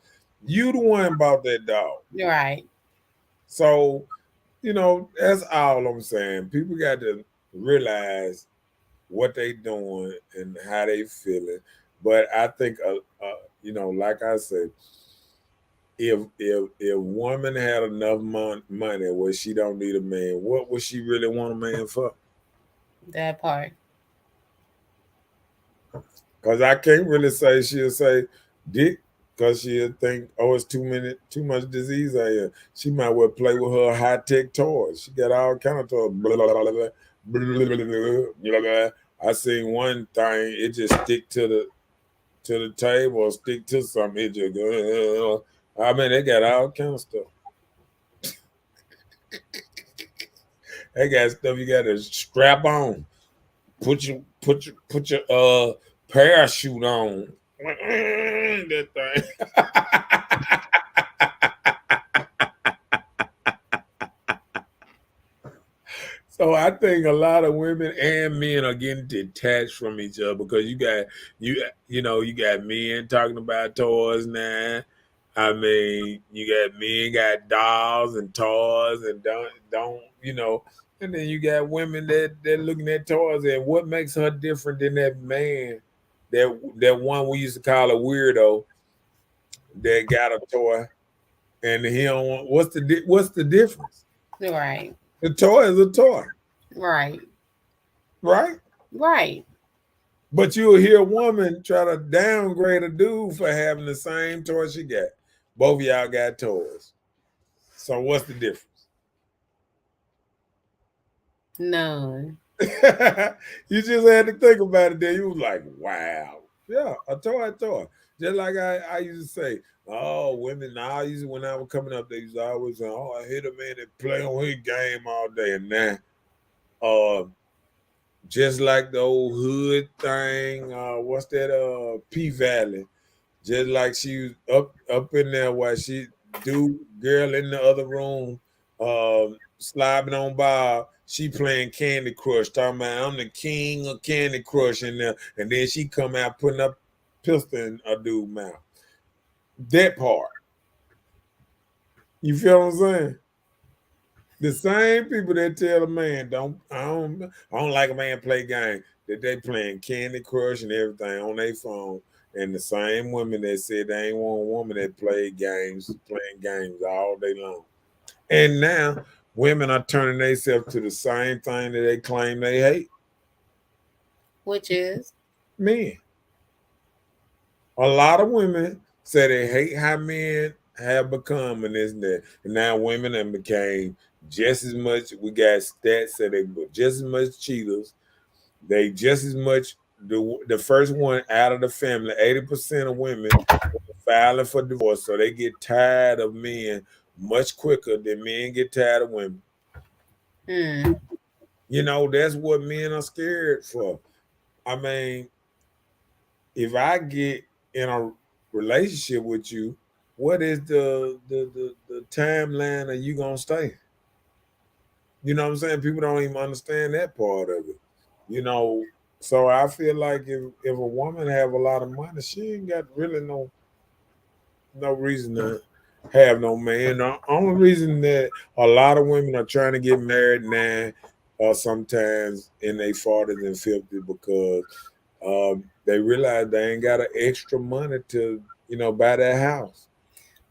You the one bought that dog. Right. So, that's all I'm saying. People got to realize what they doing and how they feeling. But I think, like I said, if woman had enough money where she don't need a man, what would she really want a man for? That part. Because I can't really say she'll say dick, because she'll think, oh, it's too much disease out here. She might well play with her high tech toys. She got all kind of toys. Blah, blah, blah, blah, blah, blah, blah, blah, blah. I seen one thing, it just stick to the table or stick to something. It just go. I mean, they got all kind of stuff. They got stuff you got to strap on. Put your parachute on. That thing. So I think a lot of women and men are getting detached from each other because you got men talking about toys now. I mean, you got men got dolls and toys and don't and then you got women that they're looking at toys and what makes her different than that man, that one we used to call a weirdo that got a toy and he don't want. What's the difference? Right. The toy is a toy. Right. Right? Right. But you'll hear a woman try to downgrade a dude for having the same toy she got. Both of y'all got toys. So what's the difference? None. You just had to think about it. Then you was like, wow. Yeah, a toy. Just like I used to say, oh, women now when I was coming up, they used to always say, oh, I hit a man that play on his game all day. And now, just like the old hood thing, what's that? P Valley. Just like she was up in there while she girl in the other room, slobbing on Bob. She playing Candy Crush, talking about I'm the king of Candy Crush in there, and then she come out putting up pistol in a dude's mouth. That part. You feel what I'm saying? The same people that tell a man I don't like a man play game, that they playing Candy Crush and everything on their phone, and the same women that said they ain't want a woman that playing games all day long. And now women are turning themselves to the same thing that they claim they hate. Which is? Men. A lot of women say they hate how men have become and this and that. And now women have became just as much. We got stats that they just as much cheaters. They just as much the first one out of the family. 80% of women filing for divorce, so they get tired of men much quicker than men get tired of women. That's what men are scared for. I mean, if I get in a relationship with you, what is the timeline of you gonna stay? You know what I'm saying? People don't even understand that part of it. So I feel like if a woman have a lot of money, she ain't got really no reason to have no man. The only reason that a lot of women are trying to get married now or sometimes in their 40s and 50s because they realize they ain't got an extra money to, buy that house.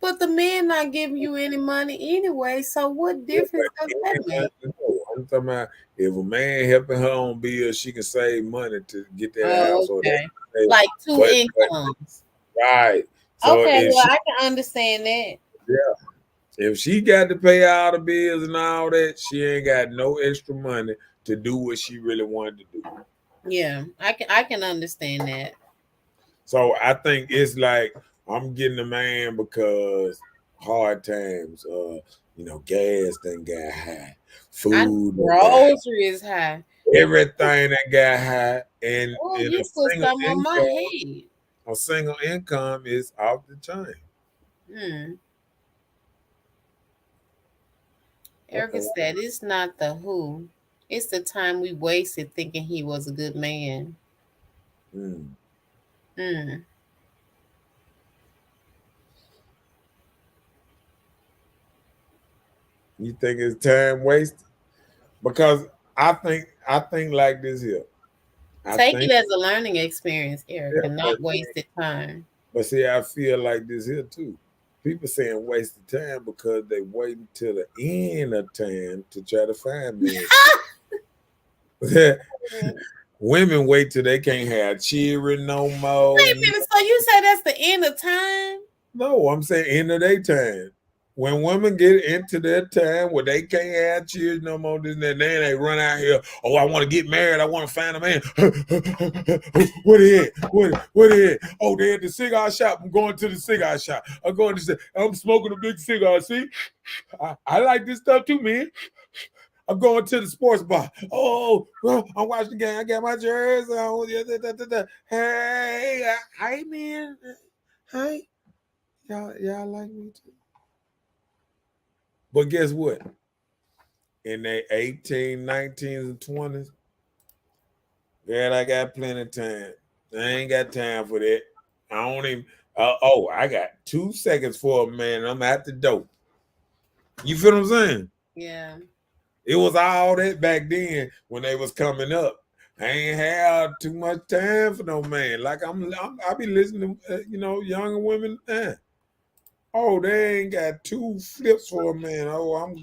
But the man not giving you any money anyway, so what difference does that make? I'm talking about if a man helping her on bills, she can save money to get that house. Okay. Or like two incomes. Right. So okay, well, I can understand that. Yeah. If she got to pay all the bills and all that, she ain't got no extra money to do what she really wanted to do. Yeah, I can understand that. So I think it's like I'm getting a man because hard times, gas done got high. Food, grocery is high. everything that got high, and, Oh, and you put some on my head. a single income is off the chain. Hmm. Erica Okay. said, "It's not the who. It's the time we wasted thinking he was a good man." Mm. Hmm. You think it's time wasted? Because I think like this here. I Take it think, as a learning experience, yeah, Erica, not wasted time. but see, I feel like this here too. People saying waste of time because they wait until the end of time to try to find men. Women wait till they can't have children no more. Wait a minute. So you say that's the end of time? No, I'm saying end of their time. When women get into their time where they can't have children no more, this and that, then they run out here. Oh, I want to get married. I want to find a man. What is it? What is it? Oh, they're at the cigar shop. I'm going to the cigar shop. I'm smoking a big cigar. See, I like this stuff too, man. I'm going to the sports bar. Oh, well, I'm watching the game. I got my jersey on. Hey, hey, man. Hey, y'all like me too. But guess what? In their 18, 19s, and 20s, girl, I got plenty of time. I ain't got time for that. I don't even, I got 2 seconds for a man. I'm at the door. You feel what I'm saying? Yeah. It was all that back then when they was coming up. I ain't had too much time for no man. Like I be listening to younger women. Oh, they ain't got 2 flips for a man. Oh, I'm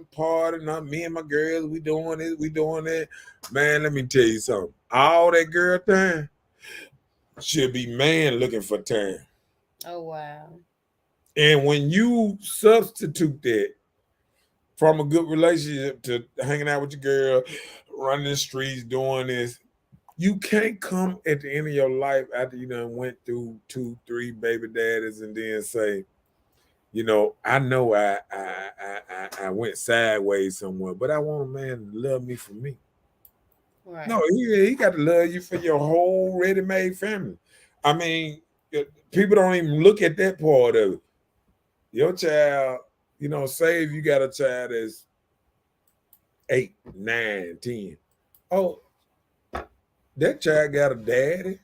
partying. Me and my girls, we doing this, we doing that. Man, let me tell you something. All that girl time should be man looking for time. Oh wow. And when you substitute that from a good relationship to hanging out with your girl, running the streets, doing this, you can't come at the end of your life after you done went through 2, 3 baby daddies and then say, I know I went sideways somewhere, but I want a man to love me for me. Right. No, he got to love you for your whole ready-made family. I mean, people don't even look at that part of it. Your child, say if you got a child that's 8, 9, 10. Oh, that child got a daddy,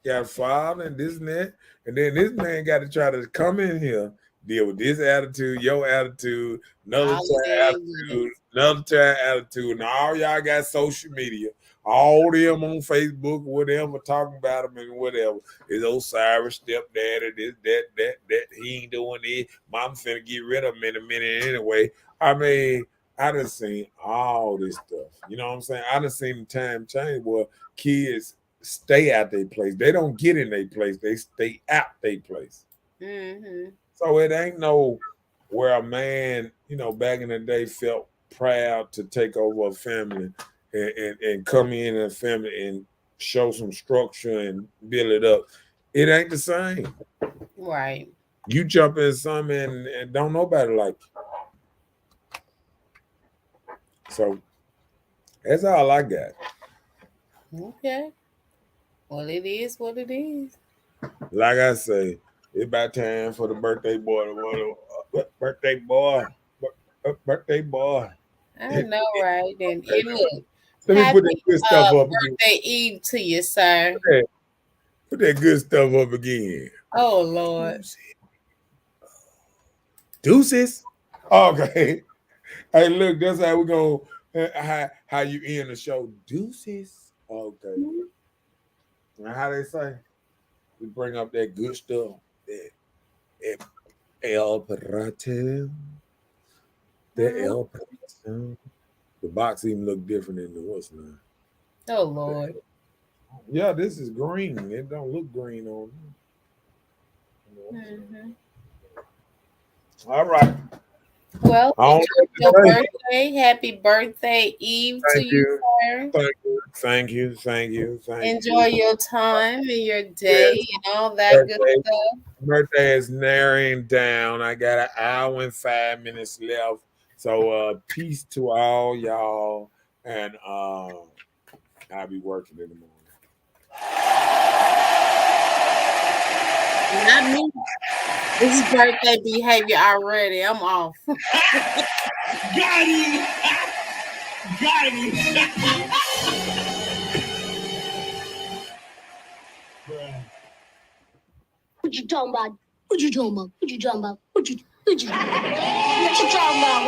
got a father, and this and that. And then this man got to try to come in here, deal with this attitude, your attitude, another child attitude, and all y'all got social media. All them on Facebook, whatever, talking about them and whatever. His Osiris stepdaddy, this, that. He ain't doing it. Mom finna get rid of him in a minute anyway. I mean, I done seen all this stuff. You know what I'm saying? I done seen the time change where kids stay at their place. They don't get in their place. They stay at their place. Mm-hmm. So it ain't no where a man, back in the day felt proud to take over a family and come in a family and show some structure and build it up. It ain't the same. Right. You jump in something and don't nobody like you. So that's all I got. Okay. Well, it is what it is. Like I say, it's about time for the birthday boy. Birthday boy. Birthday boy. I know, right? And look, Let me put that happy good stuff up again. birthday eve to you, sir. Put that good stuff up again. Oh Lord. Deuces. Okay. Hey, look, that's how we're gonna how you end the show. Deuces. Okay. Now how they say? We bring up that good stuff. That El Perrate. That El Perrate. The box even look different than the what's now. Oh Lord. Yeah, this is green. It don't look green on me. Mm-hmm. All right. Well, I don't enjoy know your what to say. birthday. Happy birthday eve to you, sir. Thank you. Enjoy your time and your day and all that good stuff. Birthday is narrowing down. I got an hour and 5 minutes left. So peace to all y'all. And I'll be working in the morning. Not me. This is birthday behavior already. I'm off. Got him! Got him! What you talking about? What you talking about? What you talking about? What you talking about?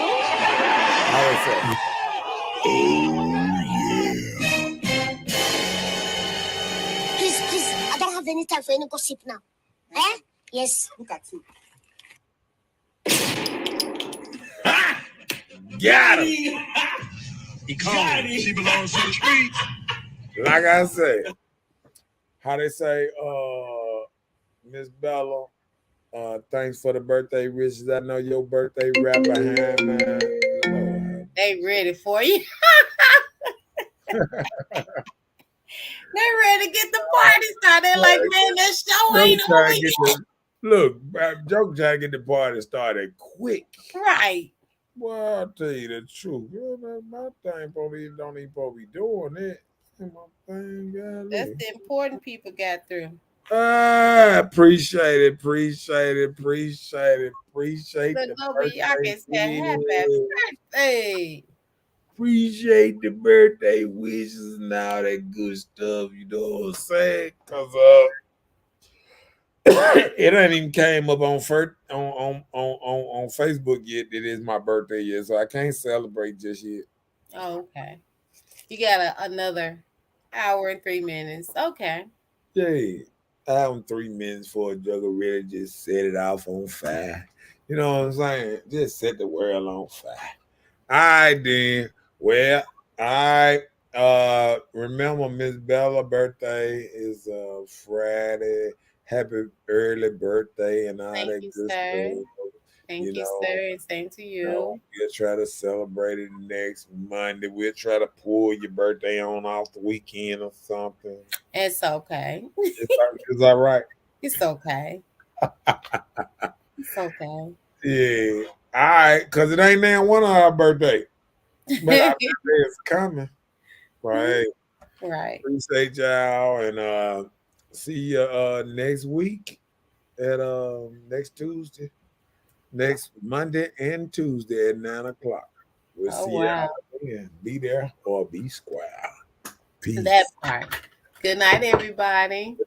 How they say? Please, I don't have any time for any gossip now. Eh? Yes. Look at you. Got him. He got him! She belongs to the streets. Like I say, how they say, Miss Bella, thanks for the birthday wishes. I know your birthday right behind mine. They ready for you. They ready to get the party started. They're like, man, that show ain't over yet. Look, Joke trying to get the party started quick. Right. Well, I'll tell you the truth. You know, my thing probably don't even be doing that. My thing, That's the important people got through. Appreciate it. Look, the over y'all can say happy birthday. Appreciate the birthday wishes and all that good stuff. You know what I'm saying? Cause it ain't even came up on Facebook yet. It is my birthday yet, so I can't celebrate just yet. Oh, okay. You got another hour and 3 minutes. Okay. Yeah, I have 3 minutes for a jugger really just set it off on fire. You know what I'm saying? Just set the world on fire. All right, then. Well, I remember Miss Bella's birthday is Friday. Happy early birthday and all Thank that you, good sir. stuff. Thank You you, know, sir. And same to you. We'll try to celebrate it next Monday. We'll try to pull your birthday on off the weekend or something. It's okay. It's all right. It's okay. It's okay. Yeah. All right, because it ain't now one of our birthday. But our birthday is coming. Right. Right. Appreciate y'all and see you next week at next Tuesday. Next Monday and Tuesday at 9 o'clock. We'll Oh, see wow. y'all again. Be there or be square. Peace. That part. Good night, everybody.